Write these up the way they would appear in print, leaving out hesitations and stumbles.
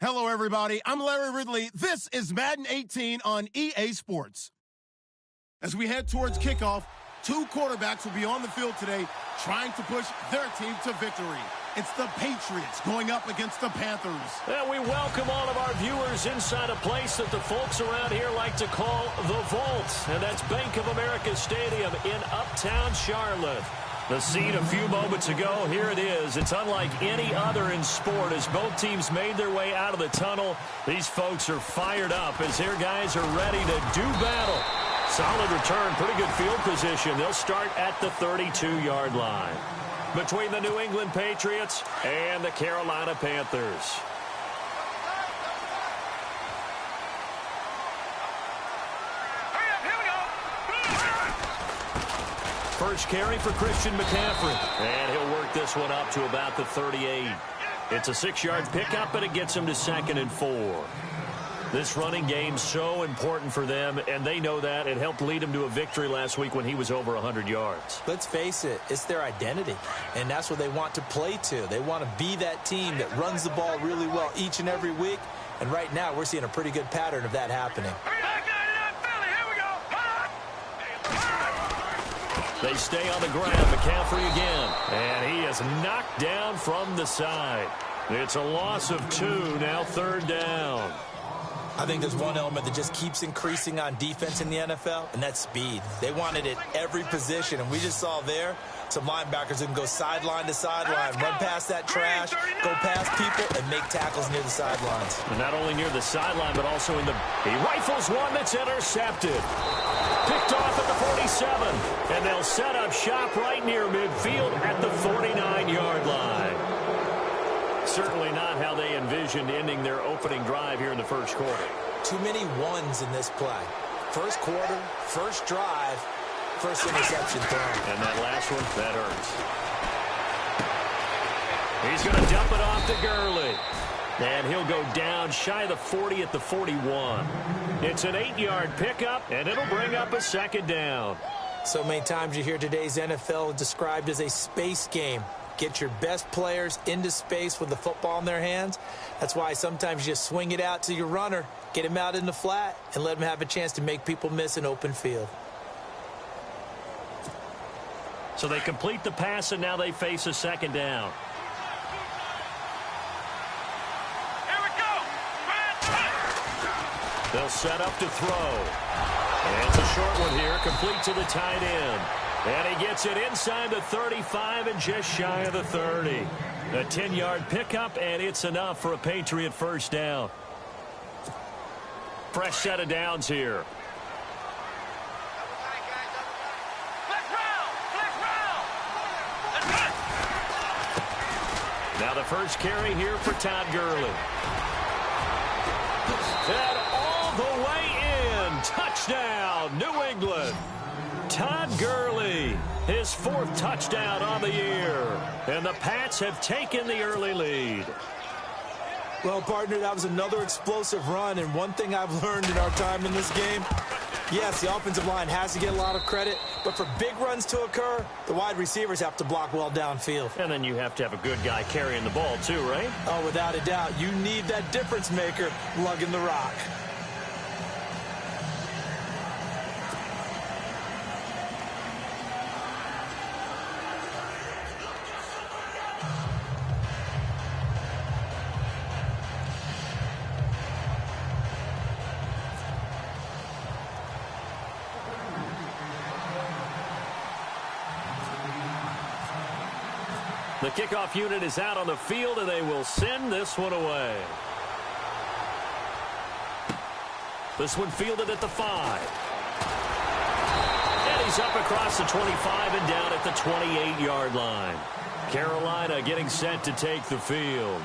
Hello, everybody. I'm Larry Ridley. This is Madden 18 on EA Sports. As we head towards kickoff, two quarterbacks will be on the field today trying to push their team to victory. It's the Patriots going up against the Panthers. And we welcome all of our viewers inside a place that the folks around here like to call the Vault. And that's Bank of America Stadium in Uptown Charlotte. The scene a few moments ago, here it is. It's unlike any other in sport as both teams made their way out of the tunnel. These folks are fired up as their guys are ready to do battle. Solid return, pretty good field position. They'll start at the 32-yard line. Between the New England Patriots and the Carolina Panthers. First carry for Christian McCaffrey. And he'll work this one up to about the 38. It's a 6-yard pickup, and it gets him to 2nd and 4. This running game's so important for them, and they know that. It helped lead him to a victory last week when he was over 100 yards. Let's face it, it's their identity, and that's what they want to play to. They want to be that team that runs the ball really well each and every week, and right now we're seeing a pretty good pattern of that happening. They stay on the ground. McCaffrey again. And he is knocked down from the side. It's a loss of 2. Now 3rd down. I think there's one element that just keeps increasing on defense in the NFL, and that's speed. They want it at every position, and we just saw there some linebackers who can go sideline to sideline, run past that trash, go past people, and make tackles near the sidelines. And not only near the sideline, but also in the... He rifles one that's intercepted. Picked off at the 47, and they'll set up shop right near midfield at the 49-yard line. Certainly not how they envisioned ending their opening drive here in the first quarter. Too many ones in this play. First quarter, first drive, first interception thrown. And that last one, that hurts. He's going to dump it off to Gurley. And he'll go down shy of the 40 at the 41. It's an 8-yard pickup, and it'll bring up a 2nd down. So many times you hear today's NFL described as a space game. Get your best players into space with the football in their hands. That's why sometimes you just swing it out to your runner, get him out in the flat, and let him have a chance to make people miss an open field. So they complete the pass, and now they face a 2nd down. They'll set up to throw. And it's a short one here, complete to the tight end. And he gets it inside the 35 and just shy of the 30. A 10-yard pickup, and it's enough for a Patriot first down. Fresh set of downs here. Now the first carry here for Todd Gurley. And all the way in. Touchdown, New England. Todd Gurley, his 4th touchdown on the year. And the Pats have taken the early lead. Well, partner, that was another explosive run. And one thing I've learned in our time in this game, yes, the offensive line has to get a lot of credit. But for big runs to occur, the wide receivers have to block well downfield. And then you have to have a good guy carrying the ball too, right? Oh, without a doubt. You need that difference maker lugging the rock. The kickoff unit is out on the field, and they will send this one away. This one fielded at the 5. And he's up across the 25 and down at the 28-yard line. Carolina getting set to take the field.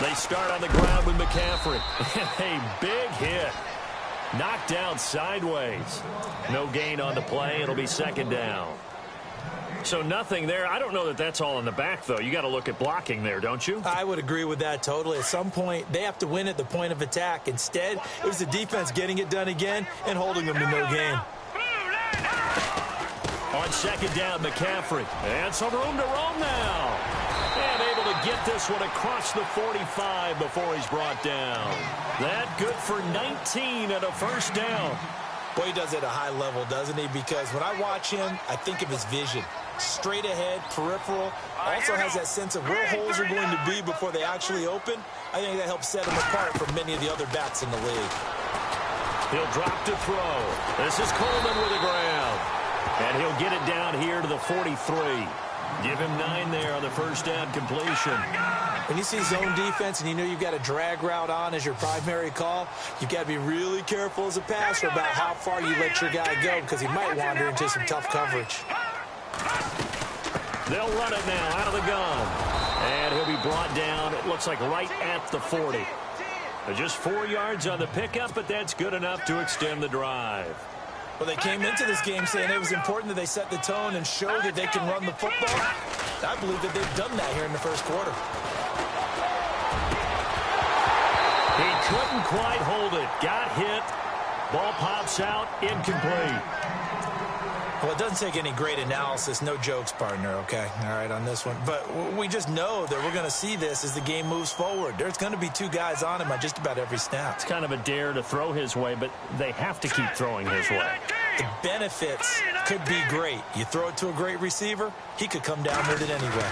They start on the ground with McCaffrey. And a big hit. Knocked down sideways. No gain on the play. It'll be 2nd down. So nothing there. I don't know that that's all in the back, though. You got to look at blocking there, don't you? I would agree with that totally. At some point, they have to win at the point of attack. Instead, it was the defense getting it done again and holding them to no gain. On second down, McCaffrey. And some room to roam now. And able to get this one across the 45 before he's brought down. That good for 19 and a first down. Boy, he does it at a high level, doesn't he? Because when I watch him, I think of his vision. Straight ahead, peripheral. Also has that sense of where holes are going to be before they actually open. I think that helps set him apart from many of the other backs in the league. He'll drop to throw. This is Coleman with the ground. And he'll get it down here to the 43. Give him 9 there on the first down completion. When you see zone defense and you know you've got a drag route on as your primary call, you've got to be really careful as a passer about how far you let your guy go because he might wander into some tough coverage. They'll run it now out of the gun. And he'll be brought down, it looks like right at the 40. Just 4 yards on the pickup, but that's good enough to extend the drive. Well, they came into this game saying it was important that they set the tone and show that they can run the football. I believe that they've done that here in the first quarter. He couldn't quite hold it. Got hit. Ball pops out. Incomplete. Well, it doesn't take any great analysis. No jokes, partner, okay? All right, on this one. But we just know that we're going to see this as the game moves forward. There's going to be 2 guys on him on just about every snap. It's kind of a dare to throw his way, but they have to keep throwing his way. The benefits could be great. You throw it to a great receiver, he could come down with it anyway.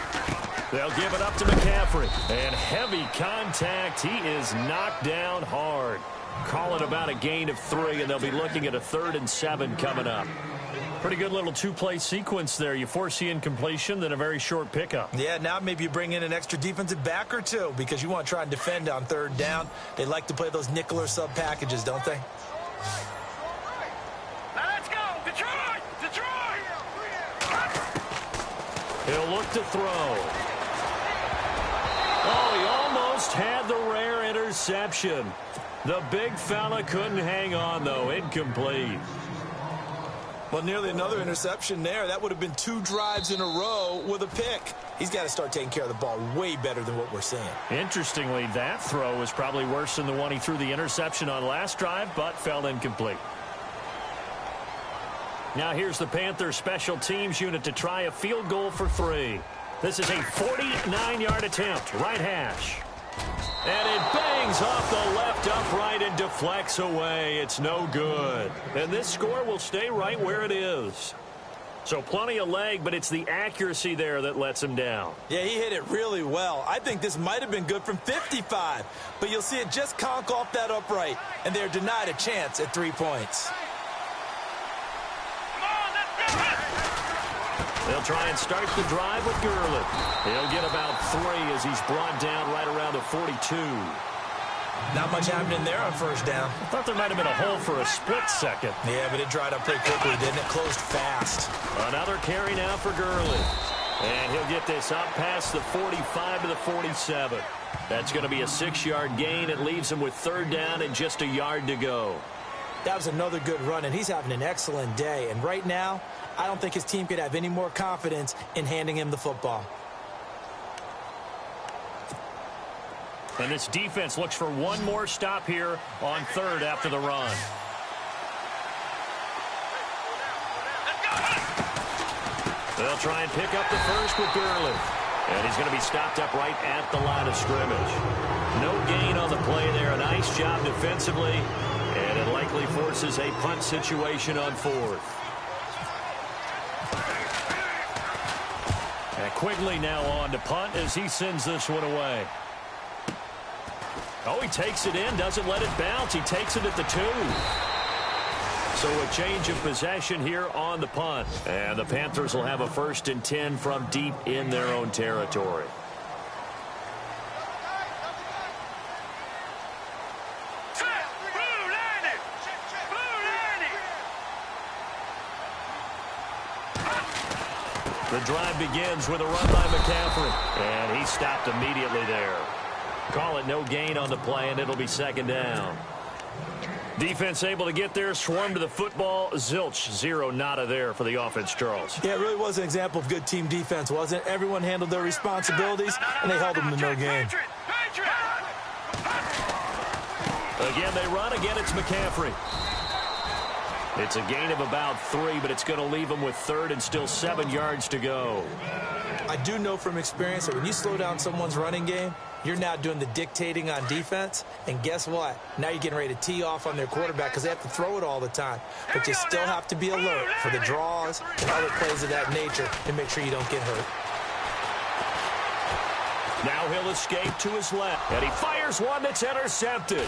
They'll give it up to McCaffrey. And heavy contact. He is knocked down hard. Call it about a gain of 3, and they'll be looking at a 3rd and 7 coming up. Pretty good little 2-play sequence there. You force the incompletion, then a very short pickup. Yeah, now maybe you bring in an extra defensive back or 2 because you want to try and defend on 3rd down. They like to play those nickel or sub packages, don't they? Let's go, Detroit! Detroit! He'll look to throw. Oh, he almost had the rare interception. The big fella couldn't hang on, though. Incomplete. Well, nearly another interception there. That would have been 2 drives in a row with a pick. He's got to start taking care of the ball way better than what we're seeing. Interestingly, that throw was probably worse than the one he threw the interception on last drive, but fell incomplete. Now here's the Panthers special teams unit to try a field goal for 3. This is a 49-yard attempt, right hash. And it bangs off the left upright and deflects away. It's no good. And this score will stay right where it is. So plenty of leg, but it's the accuracy there that lets him down. Yeah, he hit it really well. I think this might have been good from 55. But you'll see it just conk off that upright. And they're denied a chance at 3 points. They'll try and start the drive with Gurley. He'll get about 3 as he's brought down right around the 42. Not much happening there on 1st down. I thought there might have been a hole for a split second. Yeah, but it dried up pretty quickly, didn't it? Closed fast. Another carry now for Gurley. And he'll get this up past the 45 to the 47. That's going to be a 6-yard gain. It leaves him with 3rd down and just a yard to go. That was another good run, and he's having an excellent day. And right now, I don't think his team could have any more confidence in handing him the football. And this defense looks for one more stop here on 3rd after the run. They'll try and pick up the first with Gurley. And he's going to be stopped up right at the line of scrimmage. No gain on the play there. A nice job defensively. And it likely forces a punt situation on 4th. And Quigley now on to punt as he sends this one away. Oh, he takes it in, doesn't let it bounce. He takes it at the 2. So a change of possession here on the punt. And the Panthers will have a 1st and 10 from deep in their own territory. The drive begins with a run by McCaffrey. And he stopped immediately there. Call it no gain on the play, and it'll be 2nd down. Defense able to get there, swarm to the football. Zilch, 0, nada there for the offense, Charles. Yeah, it really was an example of good team defense, wasn't it? Everyone handled their responsibilities, and they held them to no gain. Again, they run. Again, it's McCaffrey. It's a gain of about 3, but it's going to leave them with 3rd and still 7 yards to go. I do know from experience that when you slow down someone's running game, you're now doing the dictating on defense, and guess what? Now you're getting ready to tee off on their quarterback because they have to throw it all the time. But you still have to be alert for the draws and other plays of that nature to make sure you don't get hurt. Now he'll escape to his left, and he fires one that's intercepted.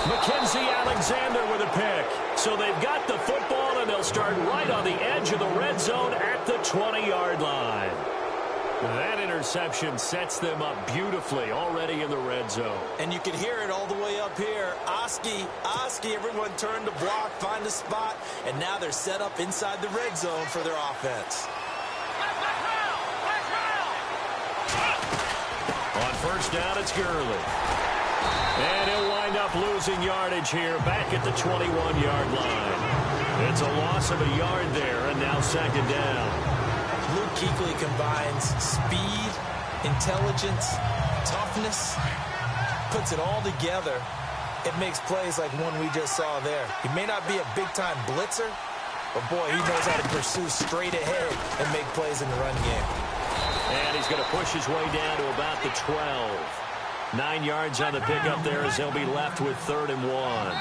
Mackenzie Alexander with a pick. So they've got the football, and they'll start right on the edge of the red zone at the 20-yard line. That interception sets them up beautifully already in the red zone. And you can hear it all the way up here. Oski, everyone turned to block, find a spot, and now they're set up inside the red zone for their offense. On first down, it's Gurley. And he'll wind up losing yardage here back at the 21-yard line. It's a loss of a yard there, and now 2nd down. Luke Kuechly combines speed, intelligence, toughness, puts it all together. It makes plays like one we just saw there. He may not be a big-time blitzer, but boy, he knows how to pursue straight ahead and make plays in the run game. And he's going to push his way down to about the 12. 9 yards on the pickup there as they'll be left with 3rd and 1.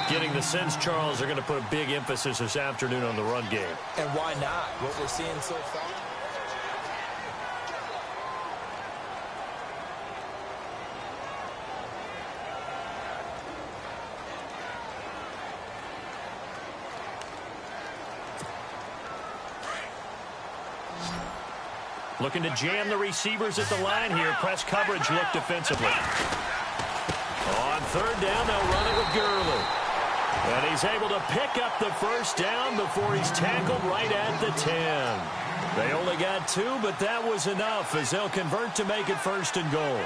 Getting the sense, Charles, they're going to put a big emphasis this afternoon on the run game. And why not? What we're seeing so far. Looking to jam the receivers at the line here. Press coverage look defensively. On 3rd down, they'll run it with Gurley. And he's able to pick up the first down before he's tackled right at the 10. They only got 2, but that was enough as they'll convert to make it 1st and goal.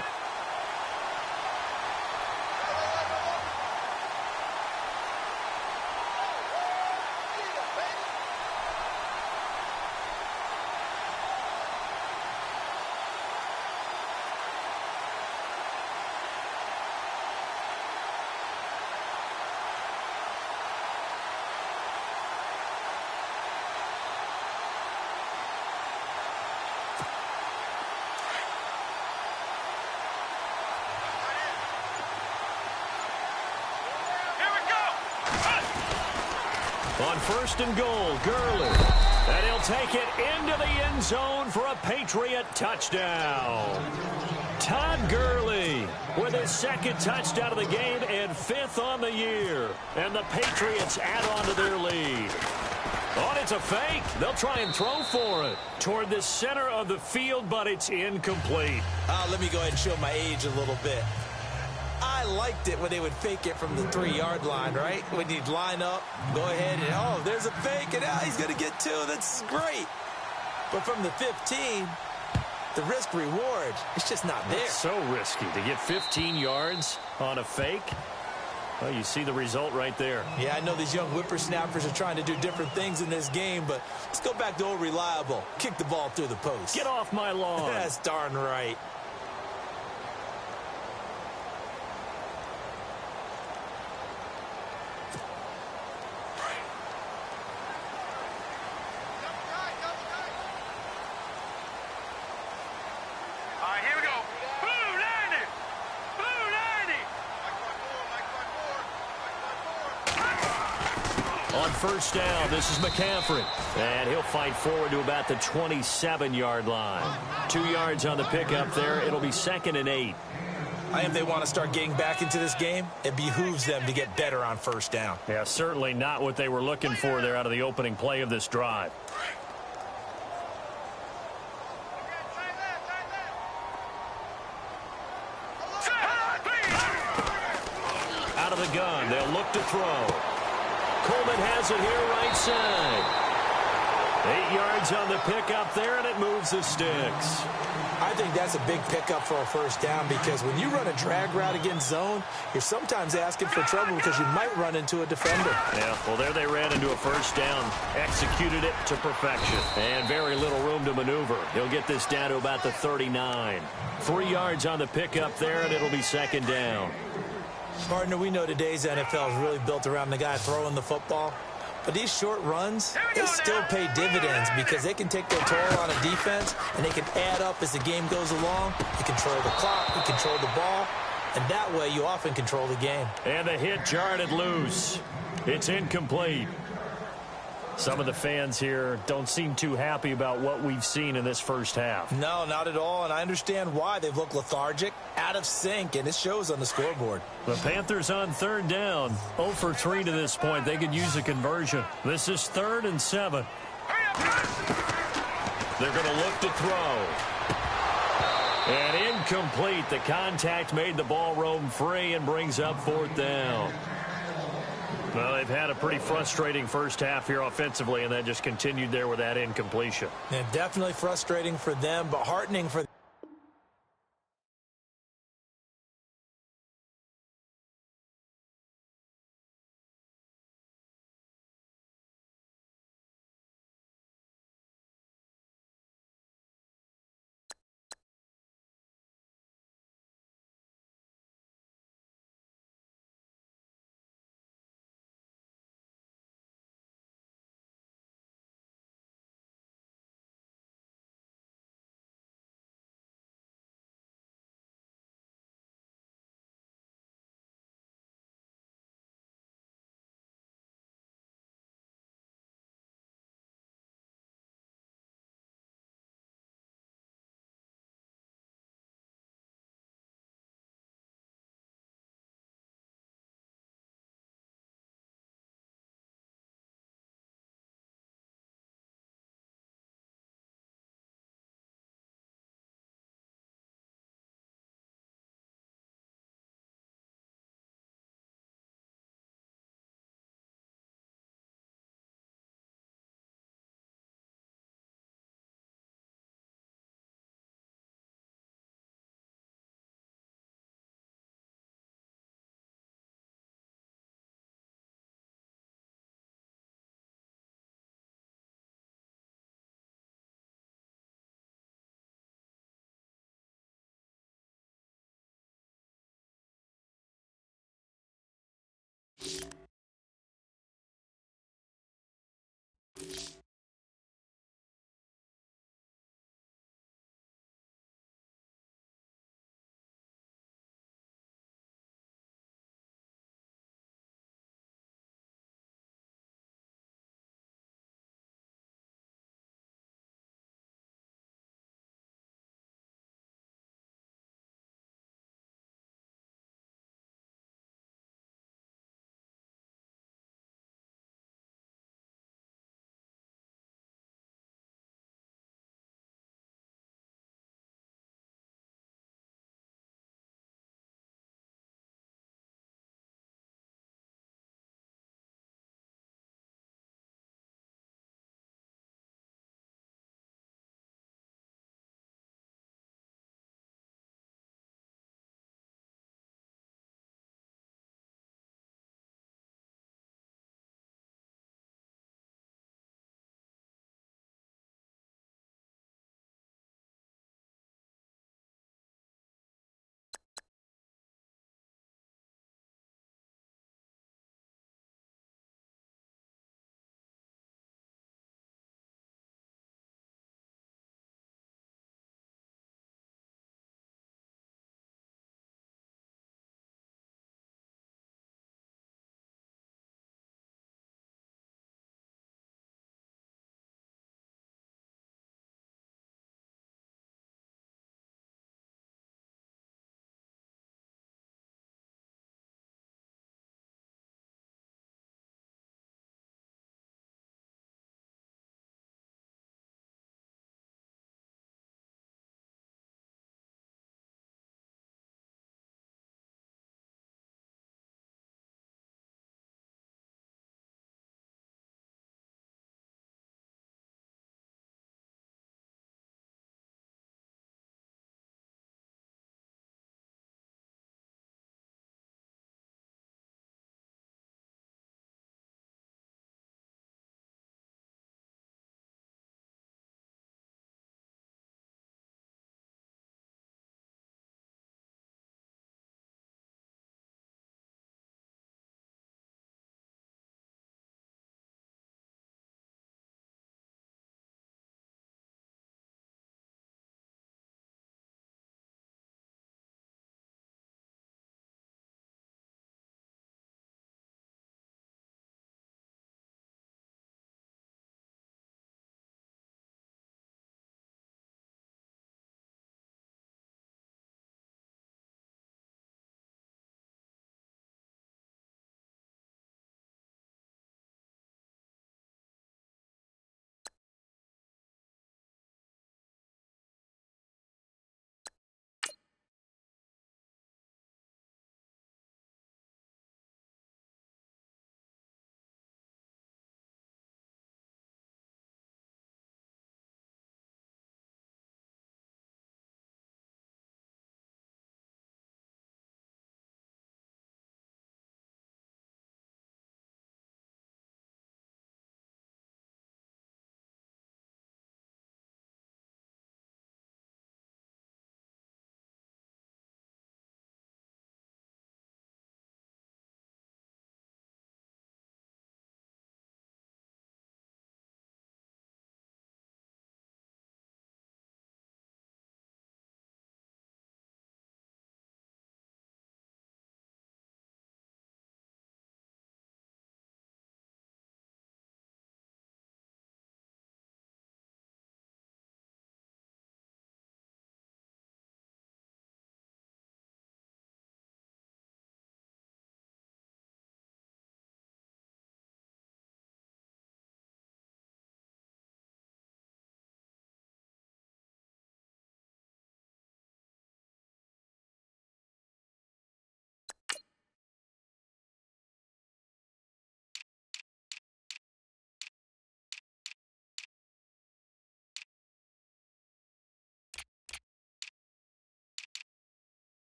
On 1st and goal, Gurley. And he'll take it into the end zone for a Patriot touchdown. Todd Gurley with his 2nd touchdown of the game and 5th on the year. And the Patriots add on to their lead. Oh, it's a fake. They'll try and throw for it toward the center of the field, but it's incomplete. Let me go ahead and show my age a little bit. I liked it when they would fake it from the 3-yard line, right? When you'd line up, go ahead and, oh, there's a fake, and he's going to get 2. That's great. But from the 15, the risk-reward, it's just not there. It's so risky to get 15 yards on a fake. Well, you see the result right there. Yeah, I know these young whippersnappers are trying to do different things in this game, but let's go back to old reliable. Kick the ball through the post. Get off my lawn. That's darn right. On 1st down, this is McCaffrey. And he'll fight forward to about the 27-yard line. 2 yards on the pickup there. It'll be 2nd and 8. If they want to start getting back into this game, it behooves them to get better on 1st down. Yeah, certainly not what they were looking for there out of the opening play of this drive. Out of the gun, they'll look to throw. Coleman has it here right side. 8 yards on the pickup there, and it moves the sticks. I think that's a big pickup for a first down because when you run a drag route against zone, you're sometimes asking for trouble because you might run into a defender. Yeah, well, there they ran into a first down, executed it to perfection, and very little room to maneuver. He'll get this down to about the 39. 3 yards on the pickup there, and it'll be second down. Partner, we know today's NFL is really built around the guy throwing the football. But these short runs, they still pay dividends because they can take their toll on a defense, and they can add up as the game goes along. You control the clock, you control the ball, and that way you often control the game. And the hit jarred it loose. It's incomplete. Some of the fans here don't seem too happy about what we've seen in this first half. No, not at all, and I understand why. They've looked lethargic, out of sync, and it shows on the scoreboard. The Panthers on third down. 0 for 3 to this point. They could use a conversion. This is 3rd and 7. They're going to look to throw. And incomplete. The contact made the ball roam free and brings up 4th down. Well, they've had a pretty frustrating first half here offensively, and then just continued there with that incompletion. And definitely frustrating for them, but heartening for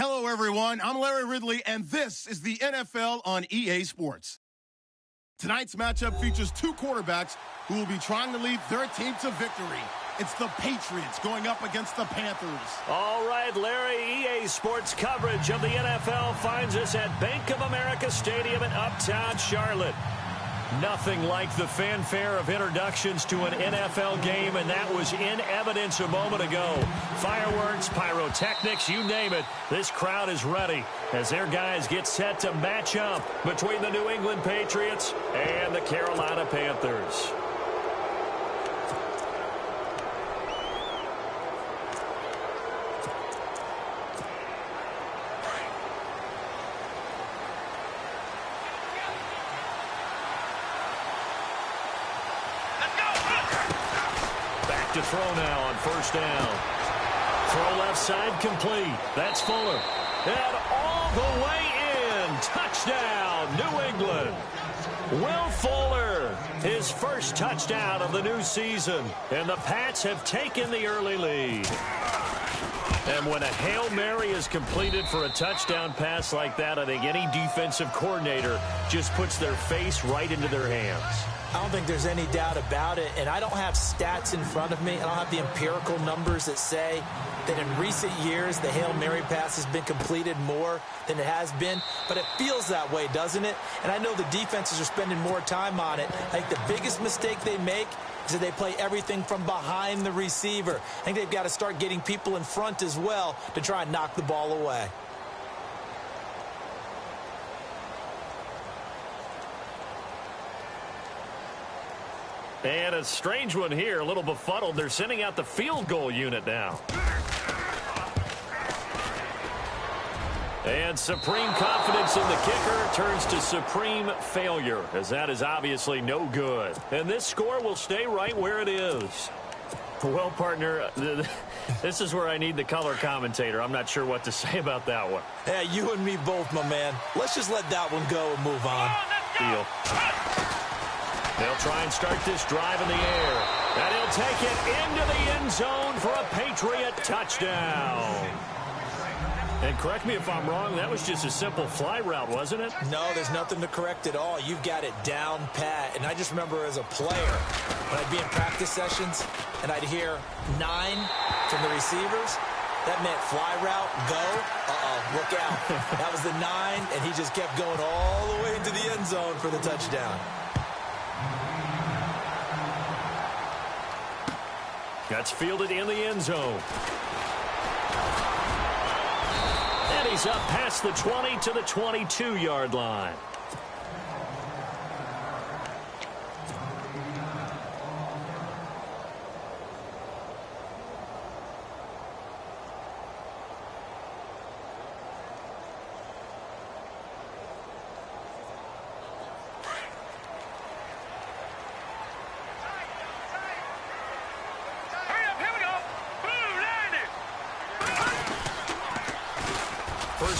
Hello, everyone. I'm Larry Ridley, and this is the NFL on EA Sports. Tonight's matchup features two quarterbacks who will be trying to lead their team to victory. It's the Patriots going up against the Panthers. All right, Larry, EA Sports coverage of the NFL finds us at Bank of America Stadium in Uptown Charlotte. Nothing like the fanfare of introductions to an NFL game, and that was in evidence a moment ago. Fireworks, pyrotechnics, you name it. This crowd is ready as their guys get set to match up between the New England Patriots and the Carolina Panthers. To throw now on first down. Throw left side complete. That's Fuller. And all the way in. Touchdown, New England. Will Fuller, his first touchdown of the new season. And the Pats have taken the early lead. And when a Hail Mary is completed for a touchdown pass like that, I think any defensive coordinator just puts their face right into their hands. I don't think there's any doubt about it, and I don't have stats in front of me. I don't have the empirical numbers that say that in recent years the Hail Mary pass has been completed more than it has been, but it feels that way, doesn't it? And I know the defenses are spending more time on it. I think the biggest mistake they make is that they play everything from behind the receiver. I think they've got to start getting people in front as well to try and knock the ball away. And a strange one here, a little befuddled. They're sending out the field goal unit now. And supreme confidence in the kicker turns to supreme failure, as that is obviously no good. And this score will stay right where it is. Well, partner, this is where I need the color commentator. I'm not sure what to say about that one. Yeah, you and me both, my man. Let's just let that one go and move on. Deal. They'll try and start this drive in the air. And he'll take it into the end zone for a Patriot touchdown. And correct me if I'm wrong, that was just a simple fly route, wasn't it? No, there's nothing to correct at all. You've got it down pat. And I just remember as a player, when I'd be in practice sessions, and I'd hear 9 from the receivers, that meant fly route, go, look out. That was the 9, and he just kept going all the way into the end zone for the touchdown. That's fielded in the end zone. And he's up past the 20 to the 22-yard line.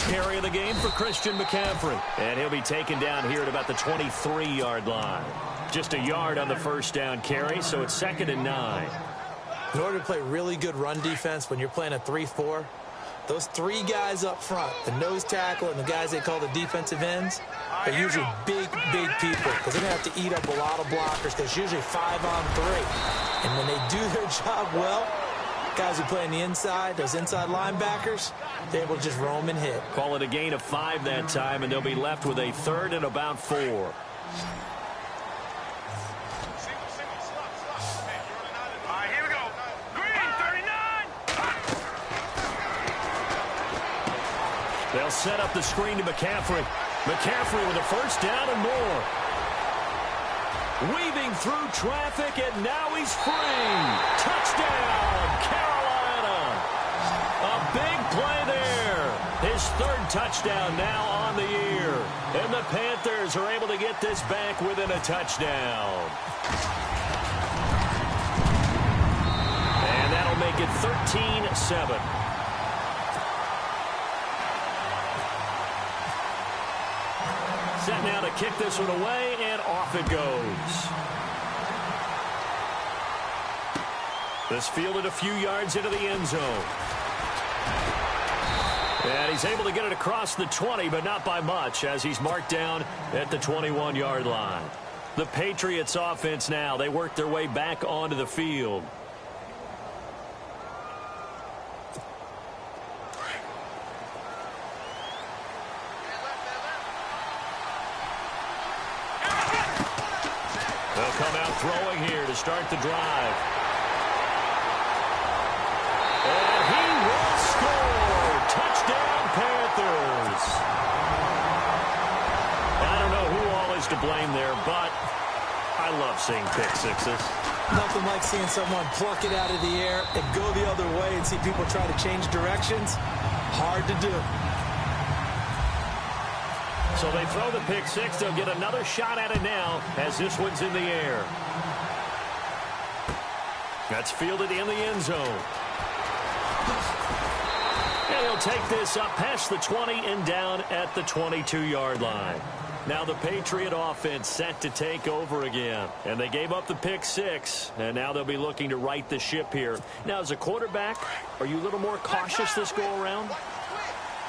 Carry of the game for Christian McCaffrey. And he'll be taken down here at about the 23-yard line. Just a yard on the first down carry, so it's 2nd and 9. In order to play really good run defense when you're playing a 3-4, those 3 guys up front, the nose tackle and the guys they call the defensive ends, they're usually big people because they're going to have to eat up a lot of blockers because it's usually 5 on 3. And when they do their job well, guys who play on the inside, those inside linebackers, they're able to just roam and hit. Call it a gain of 5 that time, and they'll be left with a 3rd and about 4. All right, here we go. Green, 39. They'll set up the screen to McCaffrey. McCaffrey with a first down and more. Weaving through traffic, and now he's free. Touchdown, Carolina. A big play there. His 3rd touchdown now on the year. And the Panthers are able to get this back within a touchdown. And that'll make it 13-7. Set now to kick this one away, and off it goes. This fielded a few yards into the end zone. And he's able to get it across the 20, but not by much, as he's marked down at the 21-yard line. The Patriots offense now, they work their way back onto the field. They'll come out throwing here to start the drive. And he will score. Touchdown, Panthers. I don't know who all is to blame there, but I love seeing pick sixes. Nothing like seeing someone pluck it out of the air and go the other way and see people try to change directions. Hard to do. So they throw the pick six. They'll get another shot at it now as this one's in the air. That's fielded in the end zone. And he'll take this up past the 20 and down at the 22-yard line. Now the Patriot offense set to take over again. And they gave up the pick six. And now they'll be looking to right the ship here. Now, as a quarterback, are you a little more cautious this go-around?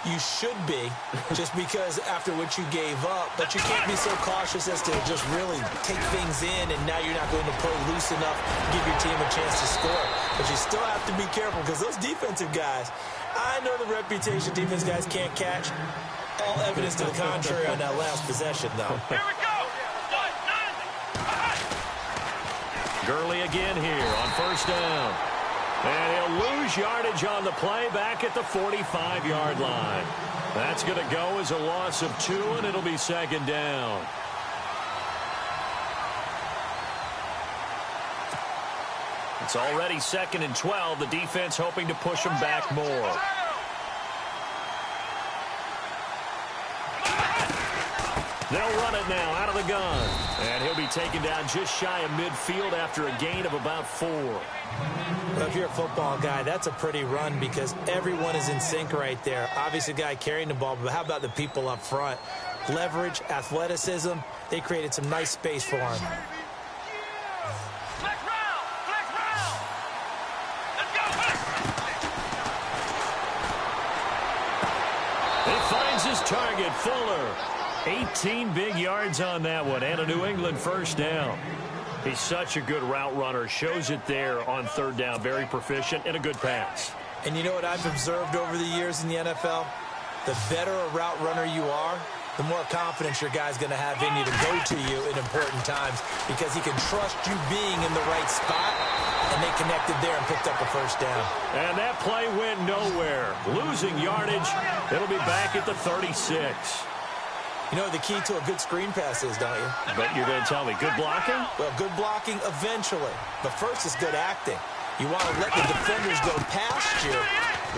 You should be, just because after what you gave up, but you can't be so cautious as to just really take things in, and now you're not going to play loose enough to give your team a chance to score. But you still have to be careful, because those defensive guys, I know the reputation defense guys can't catch. All evidence to the contrary on that last possession, though. Here we go. Gurley again here on first down. And he'll lose yardage on the play back at the 45-yard line. That's going to go as a loss of 2, and it'll be second down. It's already 2nd and 12. The defense hoping to push them back more. They'll run it now out of the gun. And he'll be taken down just shy of midfield after a gain of about 4. Well, if you're a football guy, that's a pretty run because everyone is in sync right there. Obviously, the guy carrying the ball, but how about the people up front? Leverage, athleticism, they created some nice space for him. Flex round. Let's go. He finds his target, Fuller. 18 big yards on that one, and a New England first down. He's such a good route runner. Shows it there on third down. Very proficient and a good pass. And you know what I've observed over the years in the NFL? The better a route runner you are, the more confidence your guy's going to have in you to go to you in important times because he can trust you being in the right spot, and they connected there and picked up a first down. And that play went nowhere. Losing yardage. It'll be back at the 36. You know what the key to a good screen pass is, don't you? But you're going to tell me, good blocking? Well, good blocking eventually. But first is good acting. You want to let the defenders go past you,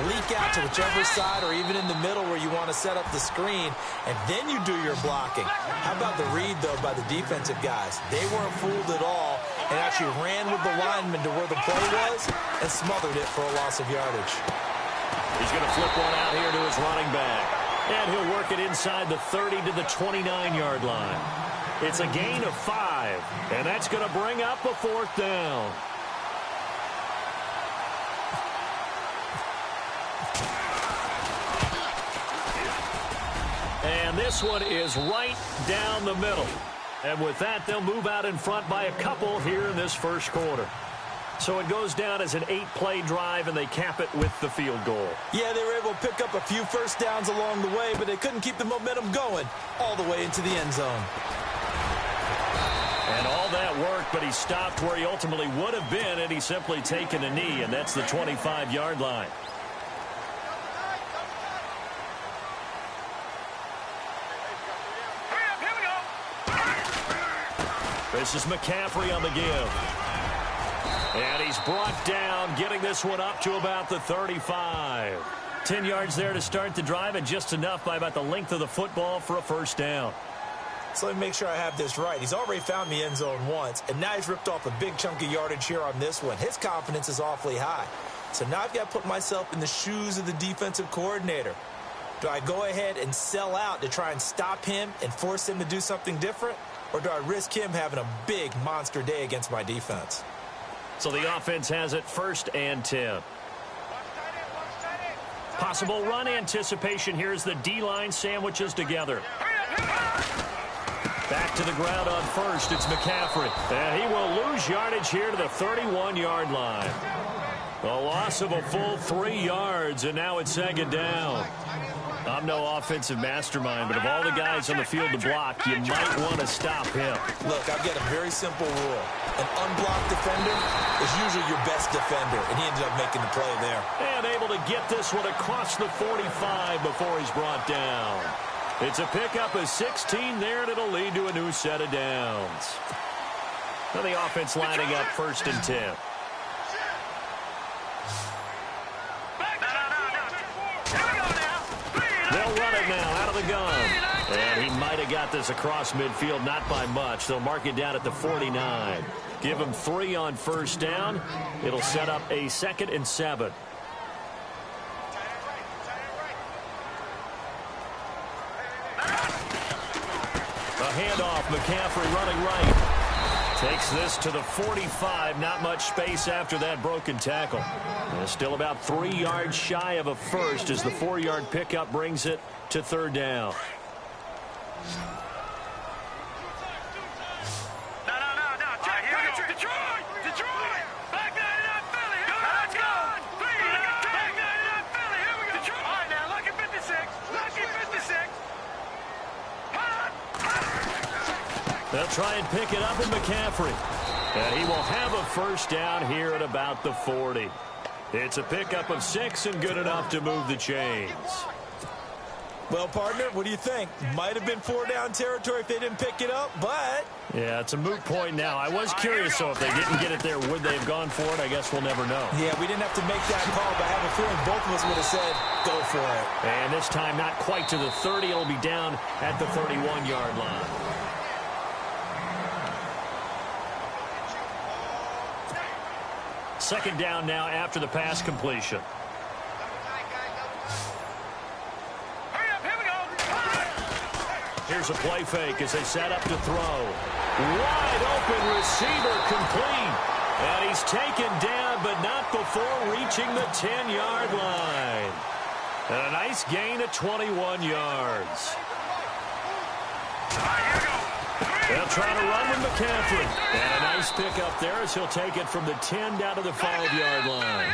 leak out to whichever side or even in the middle where you want to set up the screen, and then you do your blocking. How about the read, though, by the defensive guys? They weren't fooled at all and actually ran with the lineman to where the play was and smothered it for a loss of yardage. He's going to flip one out here to his running back. And he'll work it inside the 30 to the 29-yard line. It's a gain of 5, and that's going to bring up a 4th down. And this one is right down the middle. And with that, they'll move out in front by a couple here in this first quarter. So it goes down as an 8-play drive, and they cap it with the field goal. Yeah, they were able to pick up a few first downs along the way, but they couldn't keep the momentum going all the way into the end zone. And all that worked, but he stopped where he ultimately would have been, and he's simply taken a knee, and that's the 25-yard line. This is McCaffrey on the give. And he's brought down, getting this one up to about the 35. 10 yards there to start the drive, and just enough by about the length of the football for a first down. So let me make sure I have this right. He's already found the end zone once, and now he's ripped off a big chunk of yardage here on this one. His confidence is awfully high. So now I've got to put myself in the shoes of the defensive coordinator. Do I go ahead and sell out to try and stop him and force him to do something different? Or do I risk him having a big monster day against my defense? So the offense has it 1st and 10. Possible run anticipation here as the D-line sandwiches together. Back to the ground on first. It's McCaffrey. And he will lose yardage here to the 31-yard line. A loss of a full 3 yards, and now it's second down. I'm no offensive mastermind, but of all the guys on the field to block, you might want to stop him. Look, I've got a very simple rule. An unblocked defender is usually your best defender, and he ended up making the play there. And able to get this one across the 45 before he's brought down. It's a pickup of 16 there, and it'll lead to a new set of downs. Now the offense lining up 1st and 10. They'll run it now out of the gun. And he might have got this across midfield, not by much. They'll mark it down at the 49. Give him 3 on 1st down. It'll set up a 2nd and 7. A handoff, McCaffrey running right. Takes this to the 45. Not much space after that broken tackle. And still about 3 yards shy of a first as the 4-yard pickup brings it to 3rd down. Detroit! Back 99 Philly! Let's go! Back 99 Philly! Here we go! Detroit! All right, now, lucky 56! Lucky 56! They'll try and pick it up with McCaffrey. And he will have a 1st down here at about the 40. It's a pickup of 6 and good enough to move the chains. Well, partner, what do you think? Might have been 4-down territory if they didn't pick it up, but... Yeah, it's a moot point now. I was curious, though, if they didn't get it there, would they have gone for it? I guess we'll never know. Yeah, we didn't have to make that call, but I have a feeling both of us would have said, go for it. And this time, not quite to the 30. It'll be down at the 31-yard line. Second down now after the pass completion. Here's a play fake as they set up to throw. Wide open receiver complete. And he's taken down, but not before reaching the 10-yard line. And a nice gain of 21 yards. They'll try to run with McCaffrey. And a nice pickup there as he'll take it from the 10 down to the 5-yard line.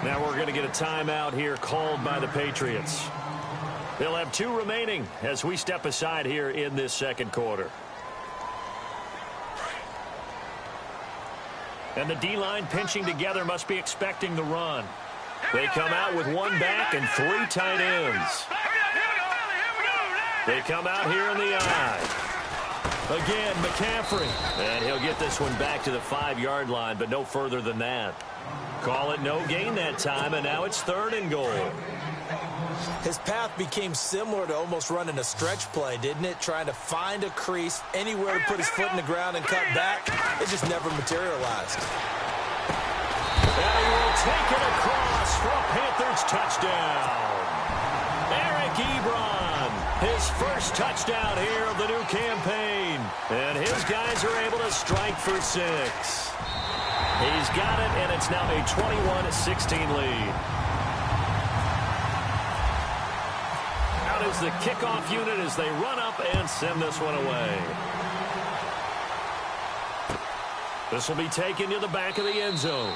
Now we're going to get a timeout here called by the Patriots. They'll have 2 remaining as we step aside here in this second quarter. And the D-line pinching together must be expecting the run. They come out with 1 back and 3 tight ends. They come out here in the eye. Again, McCaffrey. And he'll get this one back to the 5-yard line, but no further than that. Call it no gain that time, and now it's 3rd and goal. His path became similar to almost running a stretch play, didn't it? Trying to find a crease, anywhere to put his foot in the ground and cut back. It just never materialized. And he will take it across for a Panthers touchdown. Eric Ebron, his first touchdown here of the new campaign. And his guys are able to strike for 6. He's got it, and it's now a 21-16 lead. Out is the kickoff unit as they run up and send this one away. This will be taken to the back of the end zone.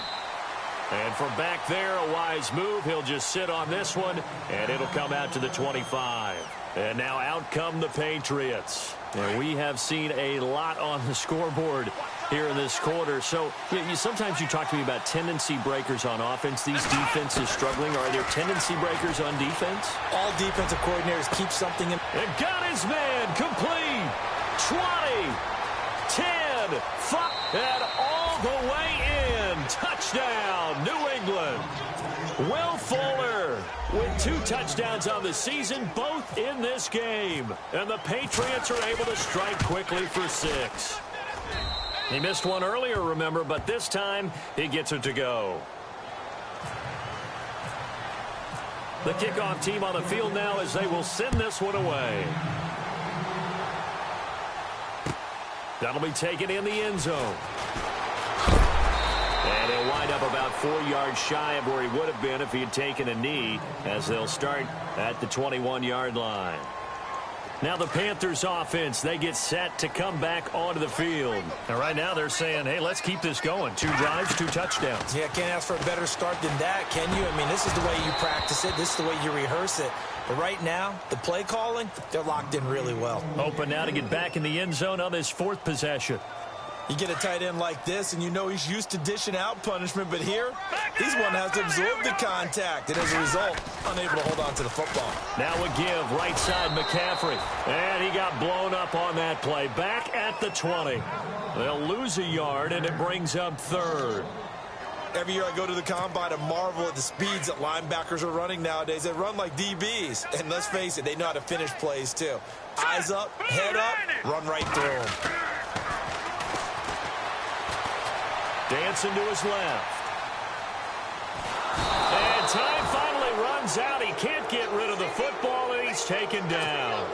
And from back there, a wise move. He'll just sit on this one, and it'll come out to the 25. And now out come the Patriots. And we have seen a lot on the scoreboard here in this quarter. So sometimes you talk to me about tendency breakers on offense. These defenses struggling. Are there tendency breakers on defense? All defensive coordinators keep something in. And got his man complete. 20, 10, 5, and all the way in. Touchdown, New England. Will Fuller with 2 touchdowns on the season, both in this game. And the Patriots are able to strike quickly for 6. He missed one earlier, remember, but this time he gets it to go. The kickoff team on the field now as they will send this one away. That'll be taken in the end zone. And he'll wind up about 4 yards shy of where he would have been if he had taken a knee, as they'll start at the 21-yard line. Now the Panthers offense, they get set to come back onto the field. And right now they're saying, hey, let's keep this going. 2 drives, 2 touchdowns. Yeah, can't ask for a better start than that, can you? I mean, this is the way you practice it. This is the way you rehearse it. But right now, the play calling, they're locked in really well. Hoping now to get back in the end zone on this 4th possession. You get a tight end like this, and you know he's used to dishing out punishment, but here, he's one that has to absorb the contact, and as a result, unable to hold on to the football. Now a give, right side McCaffrey, and he got blown up on that play. Back at the 20. They'll lose a yard, and it brings up 3rd. Every year I go to the combine and marvel at the speeds that linebackers are running nowadays. They run like DBs, and let's face it, they know how to finish plays too. Eyes up, head up, run right through them. Dancing to his left. And time finally runs out. He can't get rid of the football, and he's taken down.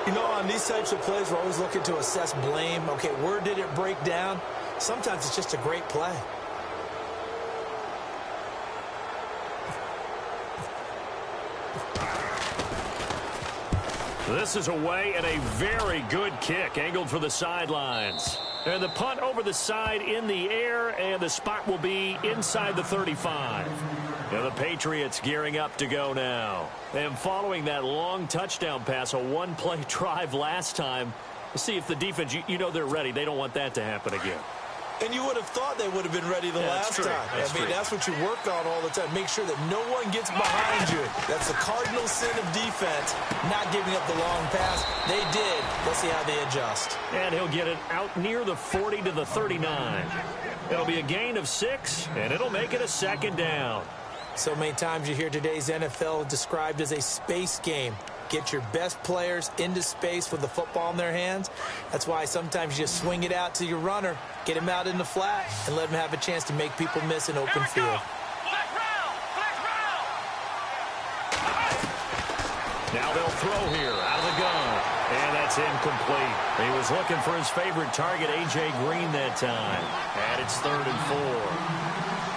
You know, on these types of plays, we're always looking to assess blame. Okay, where did it break down? Sometimes it's just a great play. This is away and a very good kick, angled for the sidelines. And the punt over the side in the air, and the spot will be inside the 35. Now the Patriots gearing up to go now. And following that long touchdown pass, a 1-play drive last time, see if the defense, you know they're ready. They don't want that to happen again. And you would have thought they would have been ready the last time. That's what you work on all the time. Make sure that no one gets behind you. That's the cardinal sin of defense, not giving up the long pass. They did. Let's see how they adjust. And he'll get it out near the 40 to the 39. It'll be a gain of 6, and it'll make it a 2nd down. So many times you hear today's NFL described as a space game. Get your best players into space with the football in their hands. That's why sometimes you just swing it out to your runner, get him out in the flat, and let him have a chance to make people miss an open field. Now they'll throw here out of the gun. And that's incomplete. He was looking for his favorite target, A.J. Green, that time. And it's 3rd and 4.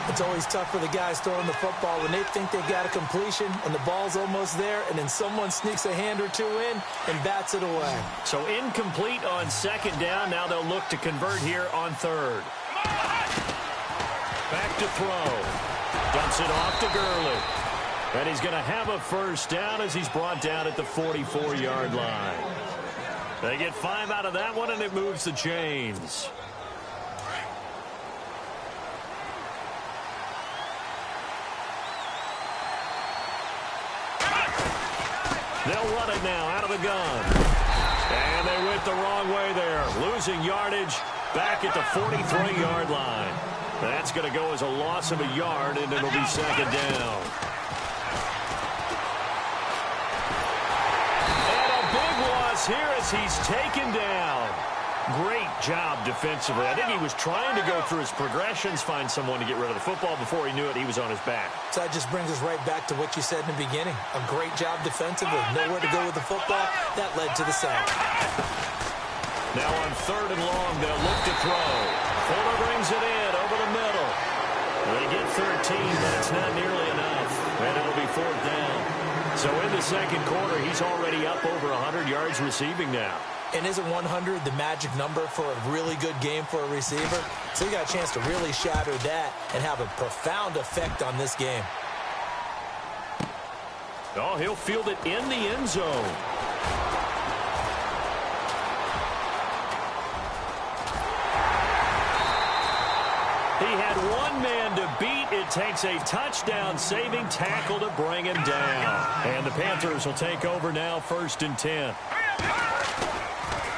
It's always tough for the guys throwing the football when they think they got a completion and the ball's almost there, and then someone sneaks a hand or 2 in and bats it away. So incomplete on 2nd down. Now they'll look to convert here on 3rd. Back to throw. Dumps it off to Gurley. And he's going to have a 1st down as he's brought down at the 44-yard line. They get 5 out of that one, and it moves the chains. They'll run it now out of the gun. And they went the wrong way there. Losing yardage back at the 43-yard line. That's going to go as a loss of a yard, and it'll be 2nd down. And a big loss here as he's taken down. Great job defensively. I think he was trying to go through his progressions, find someone to get rid of the football. Before he knew it, he was on his back. So that just brings us right back to what you said in the beginning. A great job defensively. Nowhere to go with the football. That led to the sack. Now on 3rd and long, they'll look to throw. Fuller brings it in over the middle. They get 13, but it's not nearly enough. And it'll be 4th down. So in the 2nd quarter, he's already up over 100 yards receiving now. And isn't 100 the magic number for a really good game for a receiver? So you got a chance to really shatter that and have a profound effect on this game. Oh, he'll field it in the end zone. He had one man to beat. It takes a touchdown-saving tackle to bring him down. And the Panthers will take over now, 1st and 10.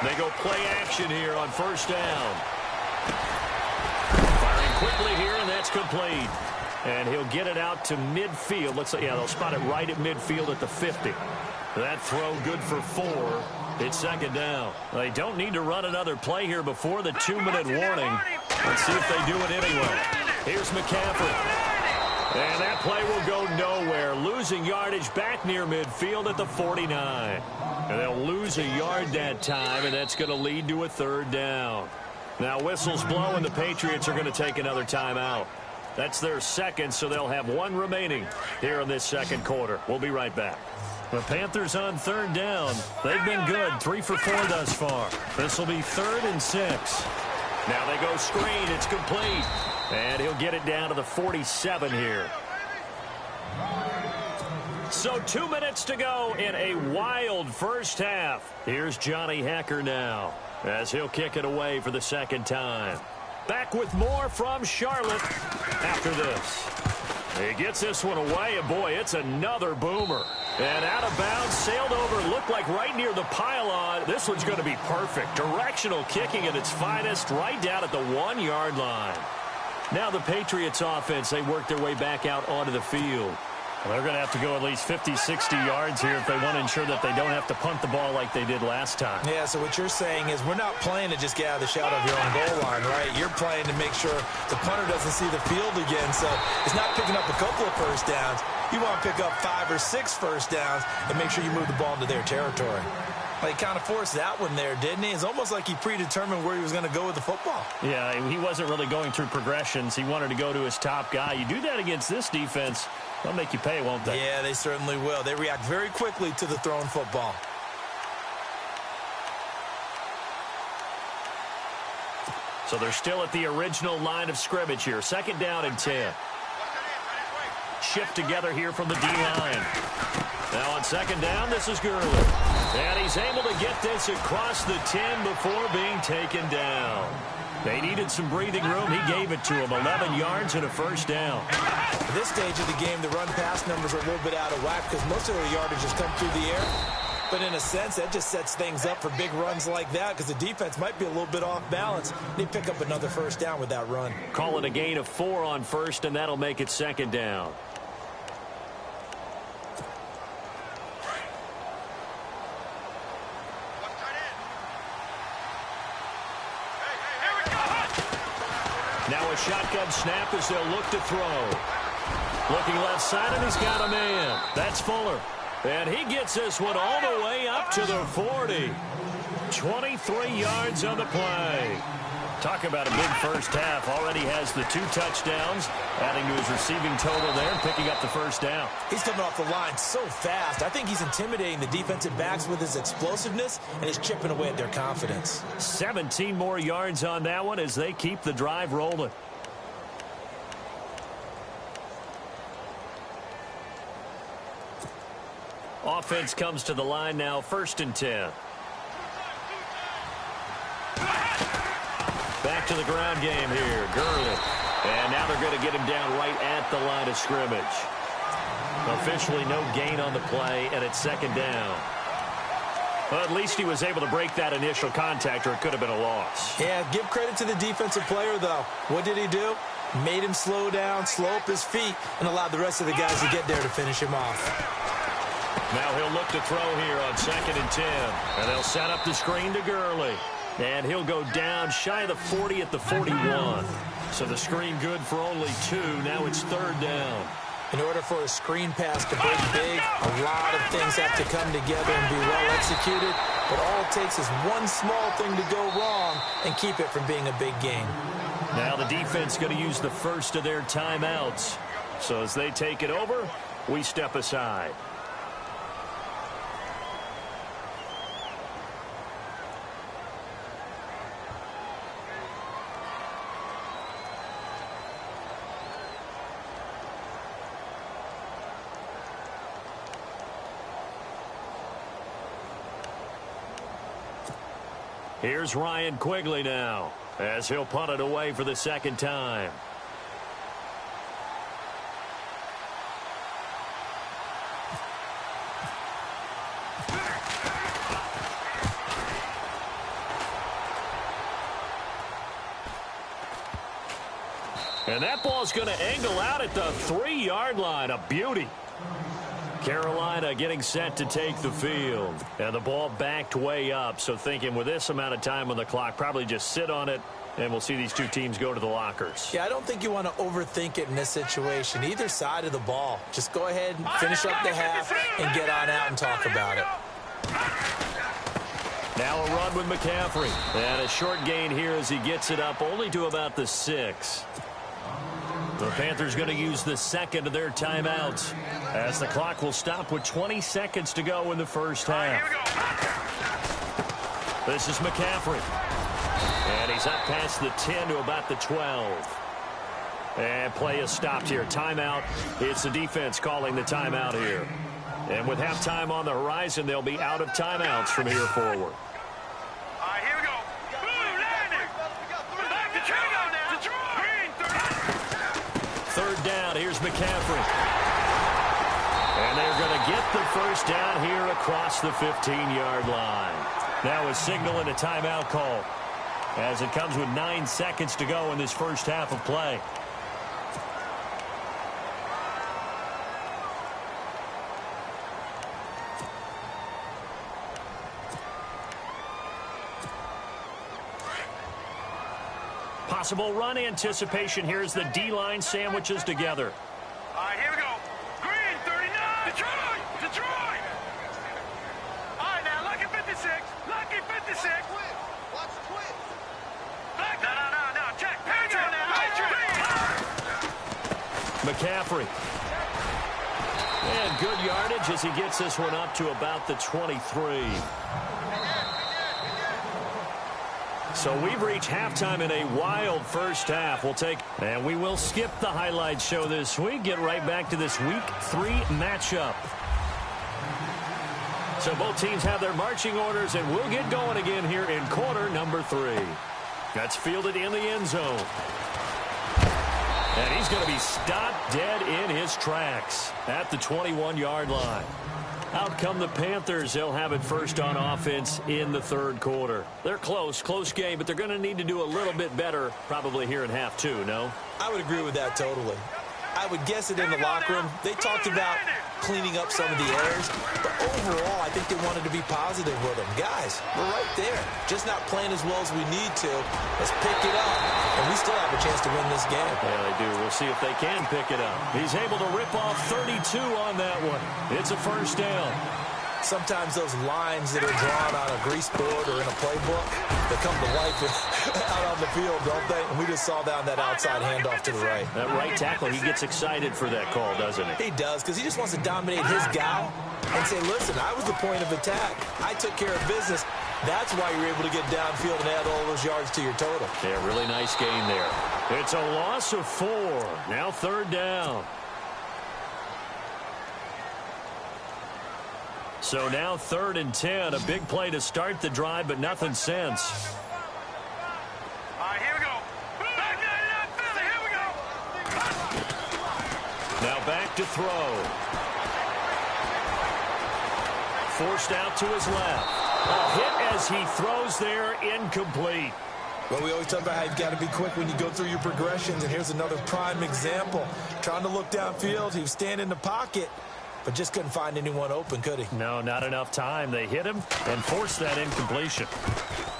They go play action here on 1st down. Firing quickly here, and that's complete. And he'll get it out to midfield. Looks like, yeah, they'll spot it right at midfield at the 50. That throw good for 4. It's 2nd down. They don't need to run another play here before the 2-minute warning. Let's see if they do it anyway. Here's McCaffrey. And that play will go nowhere. Losing yardage back near midfield at the 49. And they'll lose a yard that time, and that's going to lead to a 3rd down. Now whistles blow, and the Patriots are going to take another timeout. That's their second, so they'll have one remaining here in this second quarter. We'll be right back. The Panthers on third down. They've been good, 3 for 4 thus far. This will be 3rd and 6. Now they go screen. It's complete. And he'll get it down to the 47 here. So 2 minutes to go in a wild first half. Here's Johnny Hekker now as he'll kick it away for the second time. Back with more from Charlotte after this. He gets this one away, and boy, it's another boomer. And out of bounds, sailed over, looked like right near the pylon. This one's going to be perfect. Directional kicking at its finest, right down at the 1-yard line. Now the Patriots offense, they work their way back out onto the field. Well, they're going to have to go at least 50, 60 yards here if they want to ensure that they don't have to punt the ball like they did last time. Yeah, so what you're saying is we're not playing to just get out of the shadow of your own goal line, right? You're playing to make sure the punter doesn't see the field again. So it's not picking up a couple of first downs. You want to pick up 5 or 6 first downs and make sure you move the ball into their territory. Well, he kind of forced that one there, didn't he? It's almost like he predetermined where he was going to go with the football. Yeah, he wasn't really going through progressions. He wanted to go to his top guy. You do that against this defense, they'll make you pay, won't they? Yeah, they certainly will. They react very quickly to the thrown football. So they're still at the original line of scrimmage here. 2nd down and 10. Shift together here from the D-line. Now on 2nd down, this is Gurley. And he's able to get this across the 10 before being taken down. They needed some breathing room. He gave it to him. 11 yards and a first down. At this stage of the game, the run-pass numbers are a little bit out of whack because most of their yardage has come through the air. But in a sense, that just sets things up for big runs like that because the defense might be a little bit off balance. They pick up another first down with that run. Call it a gain of 4 on first, and that'll make it 2nd down. Now a shotgun snap as they'll look to throw. Looking left side, and he's got a man. That's Fuller. And he gets this one all the way up to the 40. 23 yards on the play. Talk about a big first half. Already has the 2 touchdowns, adding to his receiving total there and picking up the first down. He's coming off the line so fast. I think he's intimidating the defensive backs with his explosiveness, and he's chipping away at their confidence. 17 more yards on that one as they keep the drive rolling. Offense comes to the line now, 1st and 10. Back to the ground game here, Gurley. And now they're going to get him down right at the line of scrimmage. Officially no gain on the play, and it's 2nd down. Well, at least he was able to break that initial contact, or it could have been a loss. Yeah, give credit to the defensive player, though. What did he do? Made him slow down, slow up his feet, and allowed the rest of the guys to get there to finish him off. Now he'll look to throw here on 2nd and 10. And they'll set up the screen to Gurley. And he'll go down shy of the 40 at the 41. So the screen good for only 2. Now it's 3rd down. In order for a screen pass to break big, a lot of things have to come together and be well executed. But all it takes is one small thing to go wrong and keep it from being a big game. Now the defense going to use the first of their timeouts. So as they take it over, we step aside. Here's Ryan Quigley now as he'll punt it away for the 2nd time. And that ball's going to angle out at the 3-yard line. A beauty. Carolina getting set to take the field. And the ball backed way up. So thinking with this amount of time on the clock, probably just sit on it, and we'll see these 2 teams go to the lockers. Yeah, I don't think you want to overthink it in this situation. Either side of the ball. Just go ahead and finish up the half and get on out and talk about it. Now a run with McCaffrey. And a short gain here as he gets it up only to about the 6. The Panthers going to use the second of their timeouts as the clock will stop with 20 seconds to go in the first half. This is McCaffrey. And he's up past the 10 to about the 12. And play is stopped here. Timeout. It's the defense calling the timeout here. And with halftime on the horizon, they'll be out of timeouts from here forward. All right, here we go. Back to Chicago now. Third down. Here's McCaffrey. And they're going to get the first down here across the 15-yard line. Now a signal and a timeout call as it comes with 9 seconds to go in this first half of play. Possible run anticipation here as the D-line sandwiches together. All right, here we go. Green, 39. Detroit. All right, now, lucky 56. Lucky 56. Watch the twins. No. Check. Patriot now. McCaffrey. And good yardage as he gets this one up to about the 23. So we've reached halftime in a wild first half. And we will skip the highlight show this week. Get right back to this Week 3 matchup. So both teams have their marching orders, and we'll get going again here in quarter number 3. That's fielded in the end zone. And he's going to be stopped dead in his tracks at the 21-yard line. Out come the Panthers. They'll have it first on offense in the third quarter. They're close game, but they're going to need to do a little bit better probably here in half 2, no? I would agree with that totally. I would guess it in the locker room. They talked about cleaning up some of the errors, but overall, I think they wanted to be positive with them. Guys, we're right there. Just not playing as well as we need to. Let's pick it up, and we still have a chance to win this game. Yeah, they do. We'll see if they can pick it up. He's able to rip off 32 on that one. It's a first down. Sometimes those lines that are drawn on a grease board or in a playbook, they come to life out on the field, don't they? And we just saw down that outside handoff to the right. That right tackle, he gets excited for that call, doesn't he? He does, because he just wants to dominate his guy and say, listen, I was the point of attack. I took care of business. That's why you're able to get downfield and add all those yards to your total. Yeah, really nice gain there. It's a loss of 4. Now third down. So now 3rd and 10. A big play to start the drive, but nothing since. All right, here we go. Back 99 Philly. Here we go. Now back to throw. Forced out to his left. A hit as he throws there, incomplete. Well, we always talk about how you've got to be quick when you go through your progressions, and here's another prime example. Trying to look downfield, he was standing in the pocket, but just couldn't find anyone open, could he? No, not enough time. They hit him and forced that incompletion.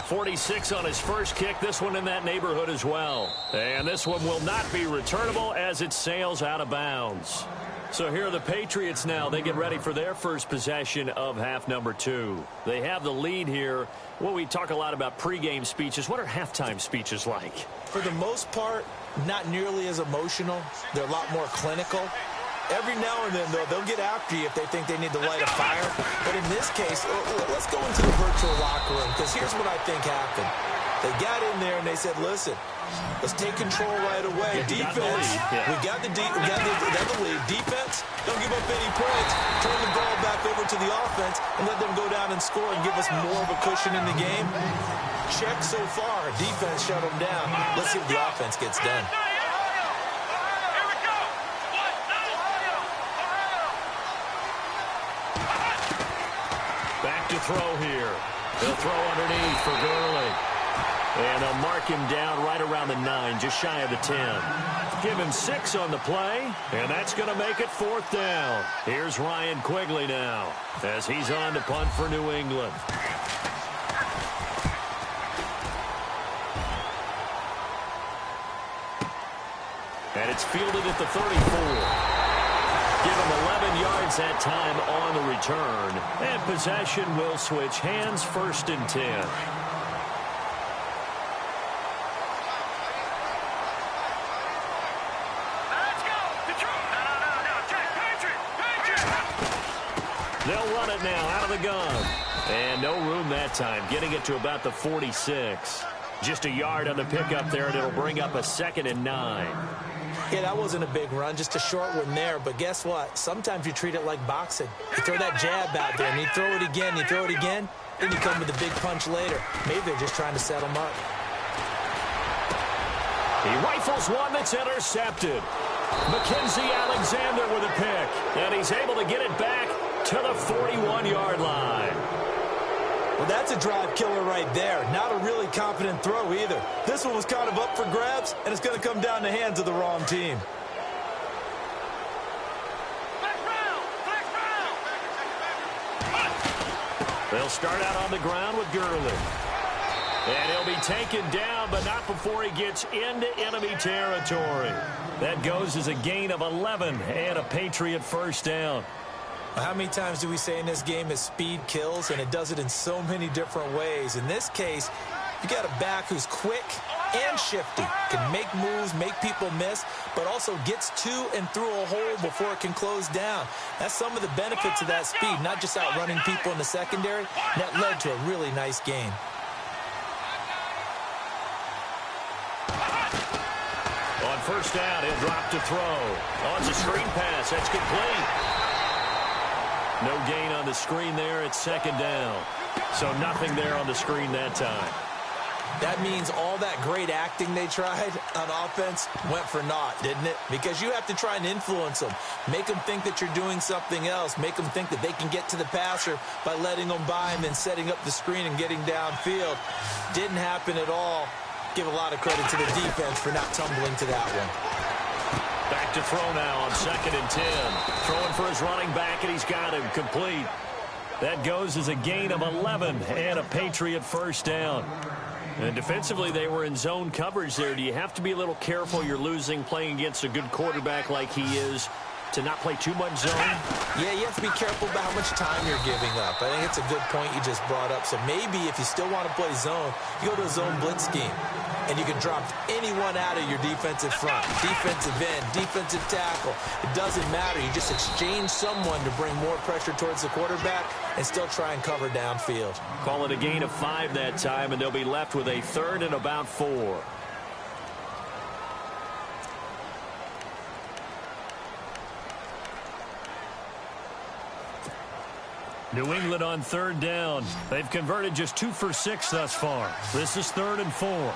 46 on his first kick. This one in that neighborhood as well. And this one will not be returnable as it sails out of bounds. So here are the Patriots now. They get ready for their first possession of half number 2. They have the lead here. Well, we talk a lot about pregame speeches. What are halftime speeches like? For the most part, not nearly as emotional. They're a lot more clinical. Every now and then, though, they'll get after you if they think they need to light a fire. But in this case, let's go into the virtual locker room, because here's what I think happened. They got in there and they said, listen, let's take control right away. Defense, we got the lead. Defense, don't give up any points. Turn the ball back over to the offense and let them go down and score and give us more of a cushion in the game. Check so far. Defense shut them down. Let's see if the offense gets done. Back to throw here. They'll throw underneath for Gurley. And they'll mark him down right around the 9, just shy of the 10. Give him 6 on the play, and that's going to make it 4th down. Here's Ryan Quigley now as he's on to punt for New England. And it's fielded at the 34. Give him 11 yards that time on the return. And possession will switch hands, 1st and 10. run it now out of the gun. And no room that time, getting it to about the 46. Just a yard on the pickup there, and it'll bring up a 2nd and 9. Yeah, that wasn't a big run, just a short one there. But guess what? Sometimes you treat it like boxing. You throw that jab out there, and you throw it again, then you come with a big punch later. Maybe they're just trying to set him up. He rifles one that's intercepted. Mackenzie Alexander with a pick. And he's able to get it back to the 41-yard line. Well, that's a drive killer right there. Not a really confident throw either. This one was kind of up for grabs, and it's going to come down the hands of the wrong team. They'll start out on the ground with Gurley. And he'll be taken down, but not before he gets into enemy territory. That goes as a gain of 11 and a Patriot first down. How many times do we say in this game that speed kills, and it does it in so many different ways? In this case, you got a back who's quick and shifty, can make moves, make people miss, but also gets to and through a hole before it can close down. That's some of the benefits of that speed, not just outrunning people in the secondary. That led to a really nice game. On first down, he'll drop to throw. Oh, it's a screen pass. That's complete. No gain on the screen there. It's 2nd down. So nothing there on the screen that time. That means all that great acting they tried on offense went for naught, didn't it? Because you have to try and influence them. Make them think that you're doing something else. Make them think that they can get to the passer by letting them by and then setting up the screen and getting downfield. Didn't happen at all. Give a lot of credit to the defense for not tumbling to that one. Back to throw now on 2nd and 10. Throwing for his running back, and he's got him complete. That goes as a gain of 11 and a Patriot first down. And defensively, they were in zone coverage there. Do you have to be a little careful? You're losing playing against a good quarterback like he is to not play too much zone? Yeah, you have to be careful about how much time you're giving up. I think it's a good point you just brought up. So maybe if you still want to play zone, you go to a zone blitz scheme. And you can drop anyone out of your defensive front, defensive end, defensive tackle. It doesn't matter. You just exchange someone to bring more pressure towards the quarterback and still try and cover downfield. Call it a gain of 5 that time, and they'll be left with a 3rd and about 4. New England on 3rd down. They've converted just 2 for 6 thus far. This is 3rd and 4.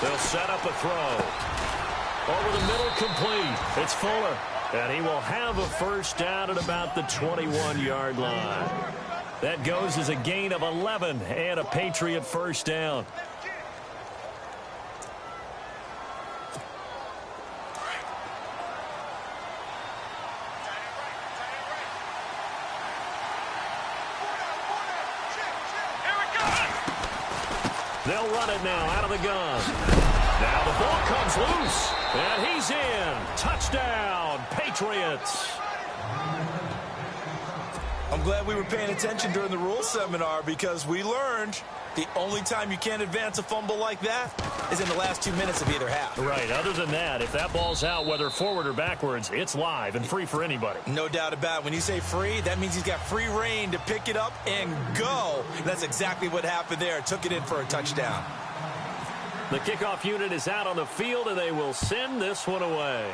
They'll set up a throw. Over the middle, complete. It's Fuller. And he will have a first down at about the 21-yard line. That goes as a gain of 11 and a Patriot first down. They'll run it now out of the gun. Now the ball comes loose, and he's in. Touchdown, Patriots. I'm glad we were paying attention during the rules seminar because we learned the only time you can't advance a fumble like that is in the last 2 minutes of either half. Right. Other than that, if that ball's out, whether forward or backwards, it's live and free for anybody. No doubt about it. When you say free, that means he's got free reign to pick it up and go. And that's exactly what happened there. Took it in for a touchdown. The kickoff unit is out on the field, and they will send this one away.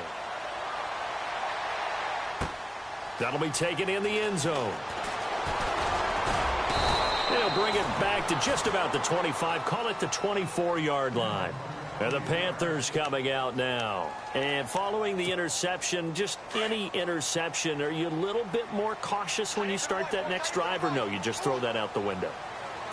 That'll be taken in the end zone. They'll bring it back to just about the 25, call it the 24-yard line. And the Panthers coming out now. And following the interception, just any interception, are you a little bit more cautious when you start that next drive, or no, you just throw that out the window?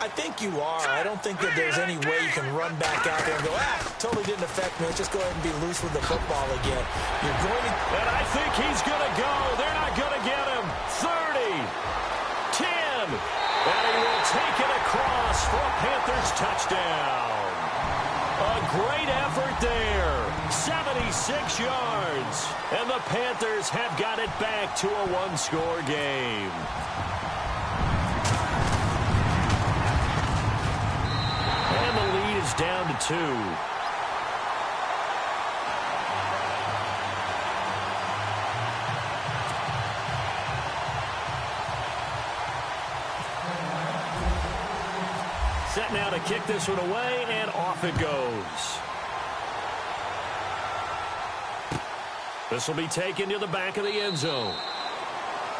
I think you are. I don't think that there's any way you can run back out there and go, totally didn't affect me. Just go ahead and be loose with the football again. You're going to... And I think he's going to go. They're not going to get him. 30, 10, and he will take it across for a Panthers touchdown. A great effort there. 76 yards. And the Panthers have got it back to a one-score game. And the lead is down to 2. Set now to kick this one away, and off it goes. This will be taken to the back of the end zone.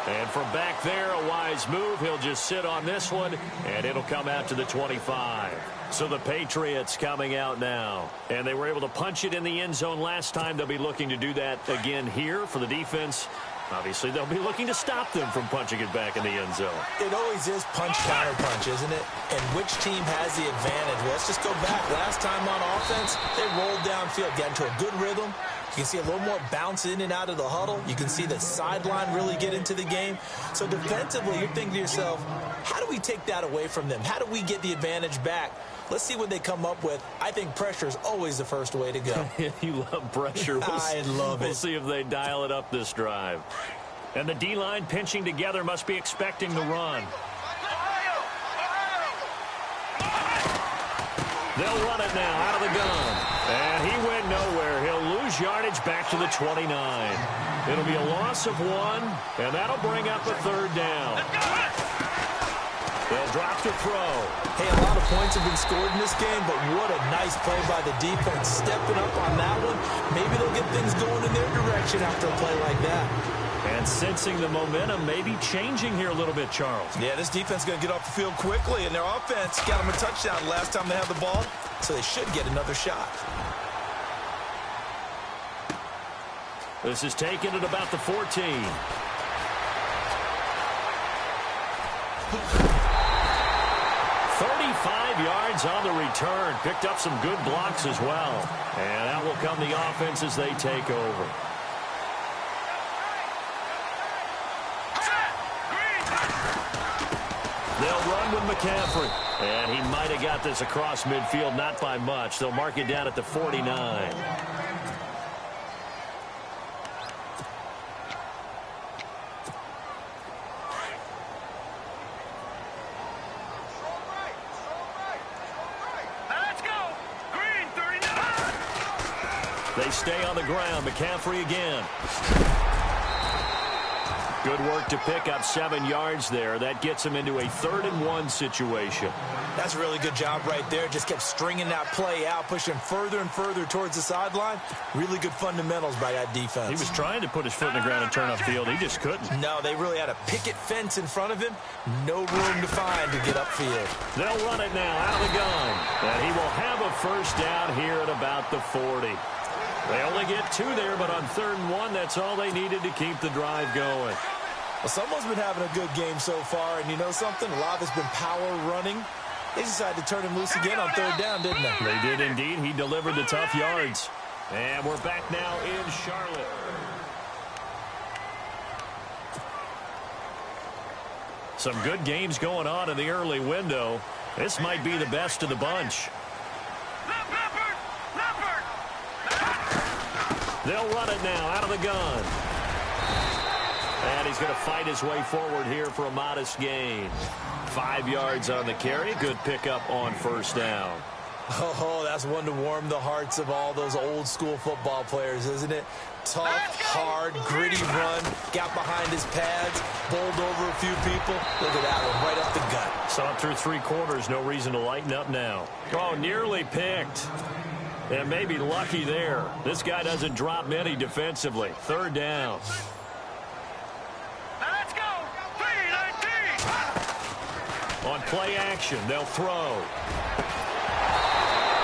And from back there, a wise move. He'll just sit on this one, and it'll come out to the 25. So the Patriots coming out now. And they were able to punch it in the end zone last time. They'll be looking to do that again here for the defense. Obviously, they'll be looking to stop them from punching it back in the end zone. It always is punch-counter-punch, isn't it? And which team has the advantage? Well, let's just go back. Last time on offense, they rolled downfield, got into a good rhythm. You can see a little more bounce in and out of the huddle. You can see the sideline really get into the game. So defensively, you're thinking to yourself, how do we take that away from them? How do we get the advantage back? Let's see what they come up with. I think pressure is always the first way to go. You love pressure. I love it. We'll see if they dial it up this drive. And the D-line pinching together must be expecting the run. They'll run it now out of the gun. And he went nowhere. He'll lose yardage back to the 29. It'll be a loss of 1, and that'll bring up a third down. They'll drop to throw. Hey, a lot of points have been scored in this game, but what a nice play by the defense. Stepping up on that one. Maybe they'll get things going in their direction after a play like that. And sensing the momentum maybe changing here a little bit, Charles. Yeah, this defense is going to get off the field quickly, and their offense got them a touchdown last time they had the ball, so they should get another shot. This is taken at about the 14. 35 yards on the return. Picked up some good blocks as well. And out will come the offense as they take over. They'll run with McCaffrey. And he might have got this across midfield, not by much. They'll mark it down at the 49. They stay on the ground. McCaffrey again. Good work to pick up 7 yards there. That gets him into a 3rd-and-1 situation. That's a really good job right there. Just kept stringing that play out, pushing further and further towards the sideline. Really good fundamentals by that defense. He was trying to put his foot in the ground and turn upfield. He just couldn't. No, they really had a picket fence in front of him. No room to find to get upfield. They'll run it now out of the gun. And he will have a first down here at about the 40. They only get 2 there, but on 3rd-and-1, that's all they needed to keep the drive going. Well, someone's been having a good game so far, and you know something? A lot of it's been power running. They decided to turn him loose again on 3rd down, didn't they? They did indeed. He delivered the tough yards. And we're back now in Charlotte. Some good games going on in the early window. This might be the best of the bunch. They'll run it now out of the gun. And he's going to fight his way forward here for a modest gain. 5 yards on the carry. Good pickup on 1st down. Oh, that's one to warm the hearts of all those old school football players, isn't it? Tough, hard, gritty run. Got behind his pads. Bowled over a few people. Look at that one right up the gut. Saw it through 3 quarters. No reason to lighten up now. Oh, nearly picked. And maybe lucky there. This guy doesn't drop many defensively. 3rd down. Let's go. 3-19. On play action, they'll throw.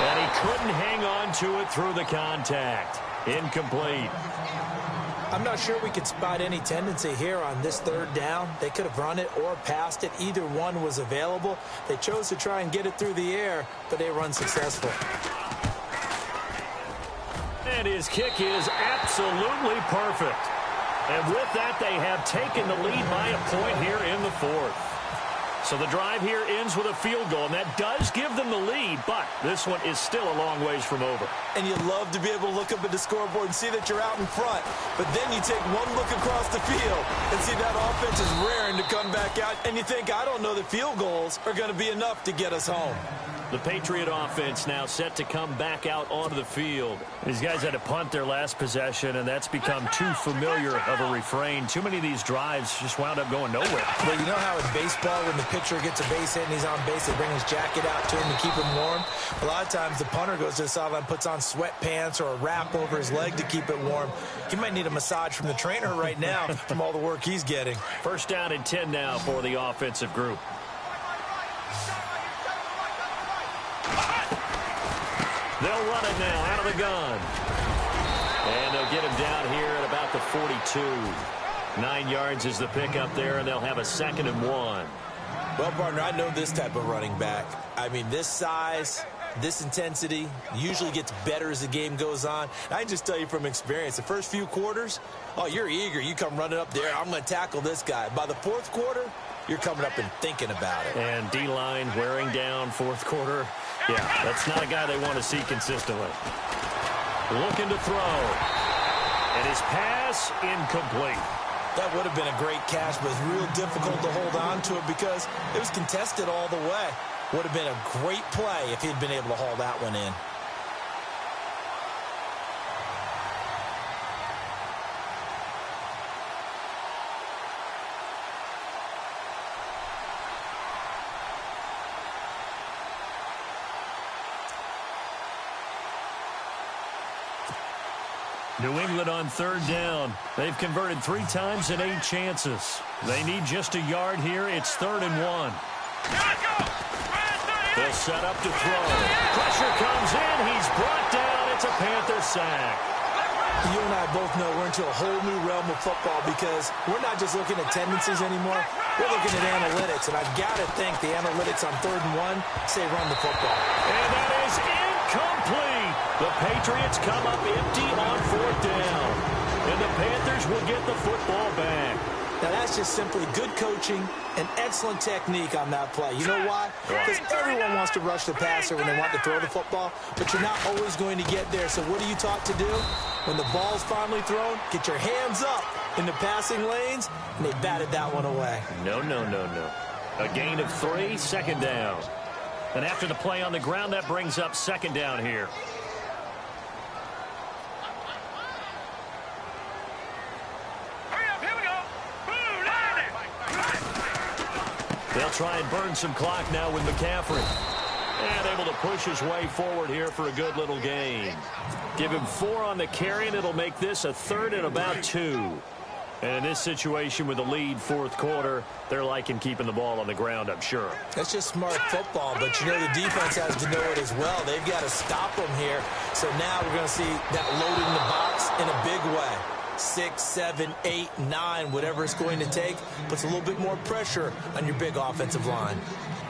And he couldn't hang on to it through the contact. Incomplete. I'm not sure we could spot any tendency here on this 3rd down. They could have run it or passed it. Either one was available. They chose to try and get it through the air, but they were unsuccessful. And his kick is absolutely perfect. And with that, they have taken the lead by a point here in the 4th. So the drive here ends with a field goal, and that does give them the lead, but this one is still a long ways from over. And you love to be able to look up at the scoreboard and see that you're out in front, but then you take one look across the field and see that offense is raring to come back out, and you think, I don't know that field goals are going to be enough to get us home. The Patriot offense now set to come back out onto the field. These guys had to punt their last possession, and that's become too familiar of a refrain. Too many of these drives just wound up going nowhere. Well, you know how in baseball when the pitcher gets a base hit and he's on base, they bring his jacket out to him to keep him warm. A lot of times the punter goes to the sideline, puts on sweatpants or a wrap over his leg to keep it warm. He might need a massage from the trainer right now from all the work he's getting. First down and 10 now for the offensive group. They'll run it now out of the gun. And they'll get him down here at about the 42. 9 yards is the pickup there, and they'll have a 2nd and 1. Well, partner, I know this type of running back. I mean, this size, this intensity usually gets better as the game goes on. I can just tell you from experience, the first few quarters, oh, you're eager. You come running up there, I'm going to tackle this guy. By the 4th quarter, you're coming up and thinking about it. And D-line wearing down 4th quarter. Yeah, that's not a guy they want to see consistently. Looking to throw. And his pass incomplete. That would have been a great catch, but it's real difficult to hold on to it because it was contested all the way. Would have been a great play if he'd been able to haul that one in. New England on 3rd down. They've converted 3 times and 8 chances. They need just a yard here. It's 3rd and 1. They'll set up to throw. Pressure comes in. He's brought down. It's a Panther sack. You and I both know we're into a whole new realm of football because we're not just looking at tendencies anymore. We're looking at analytics, and I've got to think the analytics on 3rd and 1 say run the football. And that is incomplete. The Patriots come up empty on 4th down. And the Panthers will get the football back. Now, that's just simply good coaching and excellent technique on that play. You know why? Because everyone wants to rush the passer when they want to throw the football, but you're not always going to get there. So what are you taught to do? When the ball's finally thrown, get your hands up in the passing lanes, and they batted that one away. No. A gain of 3, 2nd down. And after the play on the ground, that brings up 2nd down here. They'll try and burn some clock now with McCaffrey. And able to push his way forward here for a good little gain. Give him 4 on the carry, and it'll make this a 3rd and about 2. And in this situation with the lead 4th quarter, they're liking keeping the ball on the ground, I'm sure. That's just smart football, but you know the defense has to know it as well. They've got to stop them here. So now we're going to see that loading the box in a big way. 6, 7, 8, 9, whatever it's going to take, puts a little bit more pressure on your big offensive line.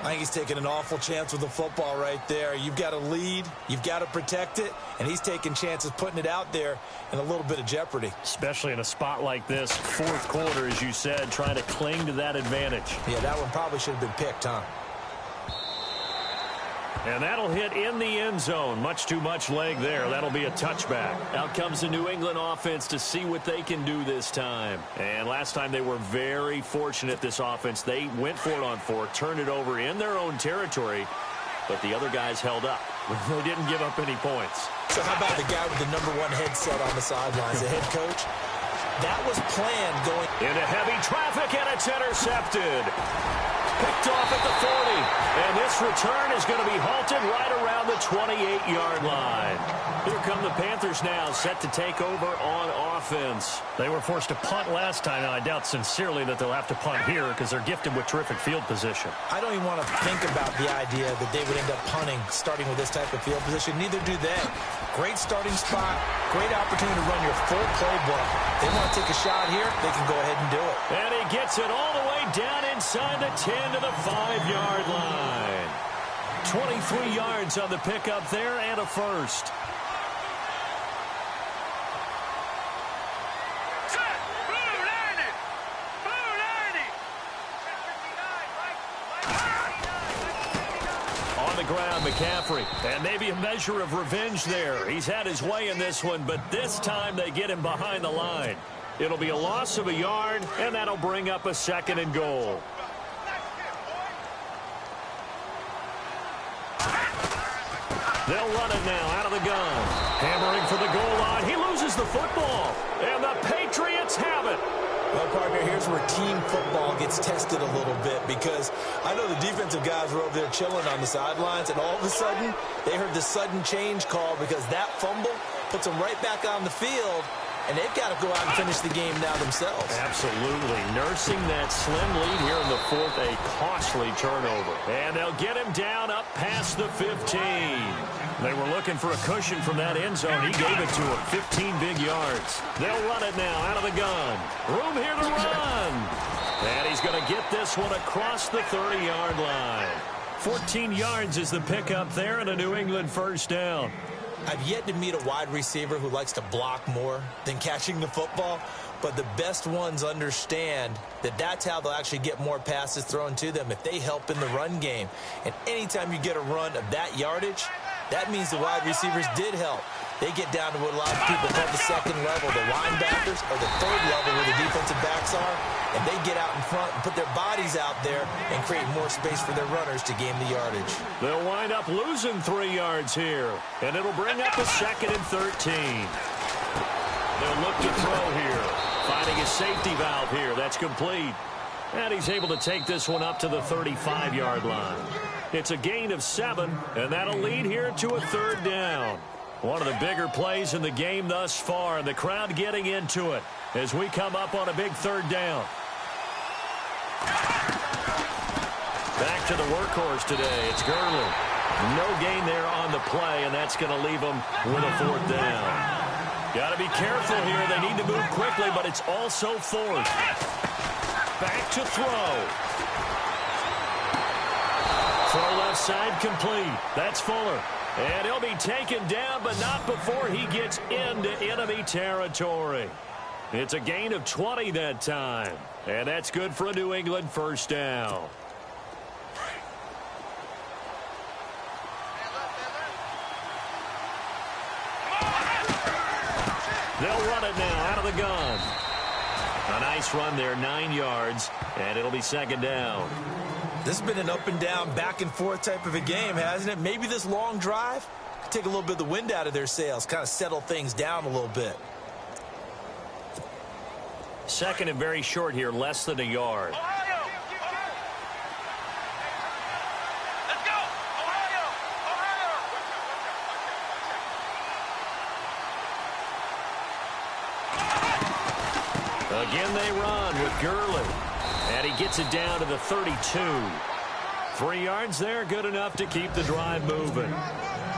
I think he's taking an awful chance with the football right there. You've got to lead, you've got to protect it, and he's taking chances putting it out there in a little bit of jeopardy. Especially in a spot like this, 4th quarter, as you said, trying to cling to that advantage. Yeah, that one probably should have been picked, huh? And that'll hit in the end zone. Much too much leg there. That'll be a touchback. Out comes the New England offense to see what they can do this time. And last time they were very fortunate, this offense. They went for it on 4, turned it over in their own territory, but the other guys held up. They didn't give up any points. So how about the guy with the #1 headset on the sidelines, the head coach? That was planned going into heavy traffic, and it's intercepted. Picked off at the 40. And this return is going to be halted right around the 28-yard line. Here come the Panthers now, set to take over on offense. They were forced to punt last time, and I doubt sincerely that they'll have to punt here because they're gifted with terrific field position. I don't even want to think about the idea that they would end up punting starting with this type of field position. Neither do they. Great starting spot, great opportunity to run your full playbook. They want to take a shot here, they can go ahead and do it. And he gets it all the way down inside the 10 to the 5-yard line. 23 yards on the pickup there and a first. On the ground, McCaffrey. And maybe a measure of revenge there. He's had his way in this one, but this time they get him behind the line. It'll be a loss of a yard, and that'll bring up a 2nd and goal. They'll run it now out of the gun. Hammering for the goal line. He loses the football. And the Patriots have it. Well, partner, here's where team football gets tested a little bit, because I know the defensive guys were over there chilling on the sidelines, and all of a sudden, they heard the sudden change call because that fumble puts them right back on the field, and they've got to go out and finish the game now themselves. Absolutely. Nursing that slim lead here in the fourth, a costly turnover. And they'll get him down up past the 15. They were looking for a cushion from that end zone. He gave it to him. 15 big yards. They'll run it now out of the gun. Room here to run. And he's going to get this one across the 30-yard line. 14 yards is the pickup there, and a New England first down. I've yet to meet a wide receiver who likes to block more than catching the football, but the best ones understand that that's how they'll actually get more passes thrown to them if they help in the run game. And anytime you get a run of that yardage, that means the wide receivers did help. They get down to what a lot of people call the second level, the linebackers, or the third level where the defensive backs are, and they get out in front and put their bodies out there and create more space for their runners to gain the yardage. They'll wind up losing 3 yards here, and it'll bring up a 2nd and 13. They'll look to throw here, finding a safety valve here. That's complete. And he's able to take this one up to the 35-yard line. It's a gain of 7, and that'll lead here to a 3rd down. One of the bigger plays in the game thus far, and the crowd getting into it as we come up on a big 3rd down. Back to the workhorse today. It's Gurley. No gain there on the play, and that's going to leave them with a 4th down. Got to be careful here. They need to move quickly, but it's also 4th. Back to throw. Throw left side complete. That's Fuller. And he'll be taken down, but not before he gets into enemy territory. It's a gain of 20 that time. And that's good for a New England first down. They'll run it now out of the gun. A nice run there, 9 yards, and it'll be 2nd down. This has been an up-and-down, back-and-forth type of a game, hasn't it? Maybe this long drive could take a little bit of the wind out of their sails, kind of settle things down a little bit. 2nd and very short here, less than a yard. Ohio! Let's go! Ohio! Ohio! Again they run with Gurley. And he gets it down to the 32. 3 yards there, good enough to keep the drive moving.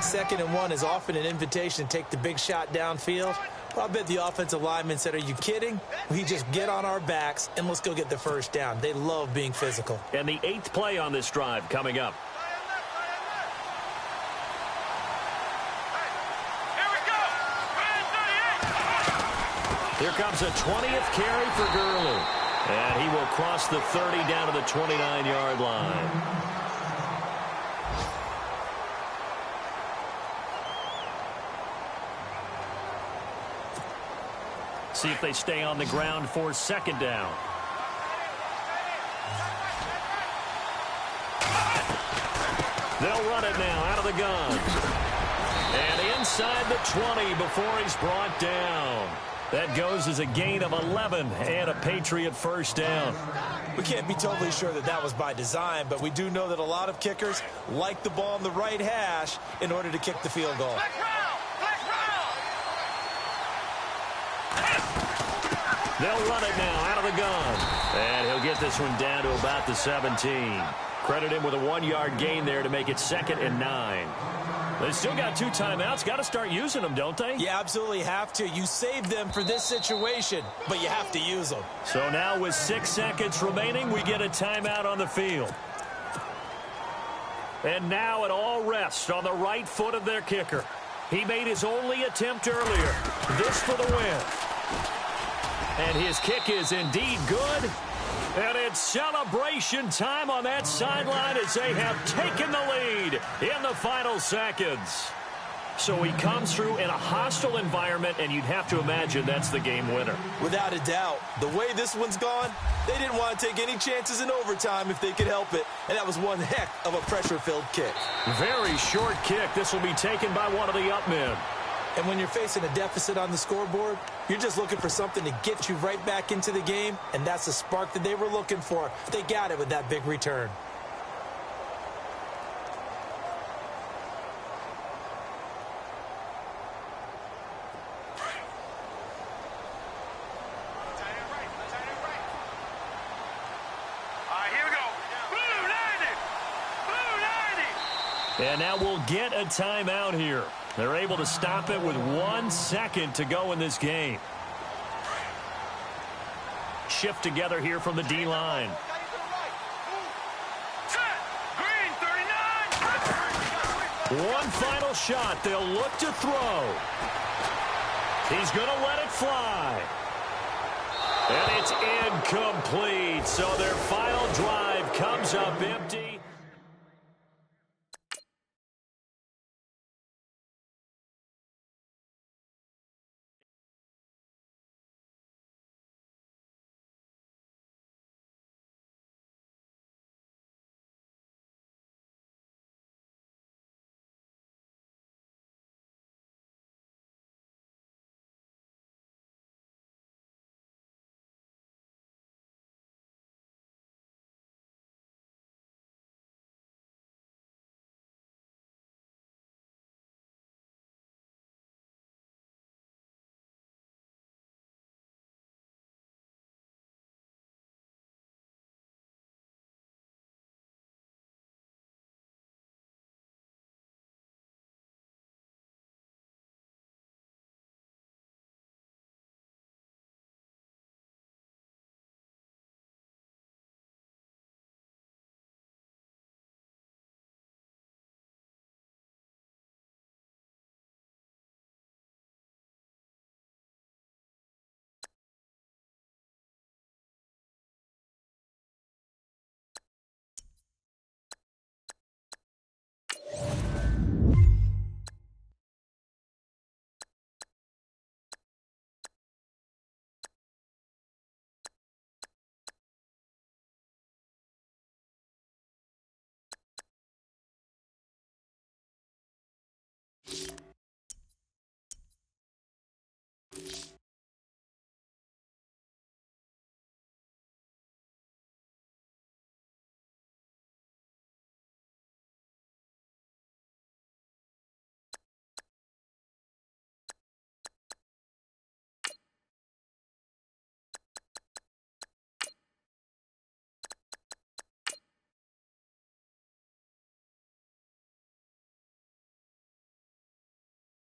2nd and 1 is often an invitation to take the big shot downfield. Well, I bet the offensive lineman said, are you kidding? We just get on our backs and let's go get the first down. They love being physical. And the 8th play on this drive coming up. Here comes a 20th carry for Gurley. And he will cross the 30 down to the 29-yard line. See if they stay on the ground for 2nd down. They'll run it now out of the gun. And inside the 20 before he's brought down. That goes as a gain of 11 and a Patriot first down. We can't be totally sure that that was by design, but we do know that a lot of kickers like the ball on the right hash in order to kick the field goal. They'll run it now out of the gun. And he'll get this one down to about the 17. Credit him with a 1-yard gain there to make it 2nd and 9. They still got 2 timeouts. Got to start using them, don't they? You absolutely have to. You save them for this situation, but you have to use them. So now with 6 seconds remaining, we get a timeout on the field. And now it all rests on the right foot of their kicker. He made his only attempt earlier. This for the win. And his kick is indeed good. And it's celebration time on that sideline as they have taken the lead in the final seconds. So he comes through in a hostile environment, and you'd have to imagine that's the game winner. Without a doubt. The way this one's gone, they didn't want to take any chances in overtime if they could help it. And that was one heck of a pressure-filled kick. Very short kick. This will be taken by one of the up men. And when you're facing a deficit on the scoreboard, you're just looking for something to get you right back into the game, and that's the spark that they were looking for. They got it with that big return. And now we'll get a timeout here. They're able to stop it with 1 second to go in this game. Shift together here from the D-line. One final shot. They'll look to throw. He's going to let it fly. And it's incomplete. So their final drive comes up empty.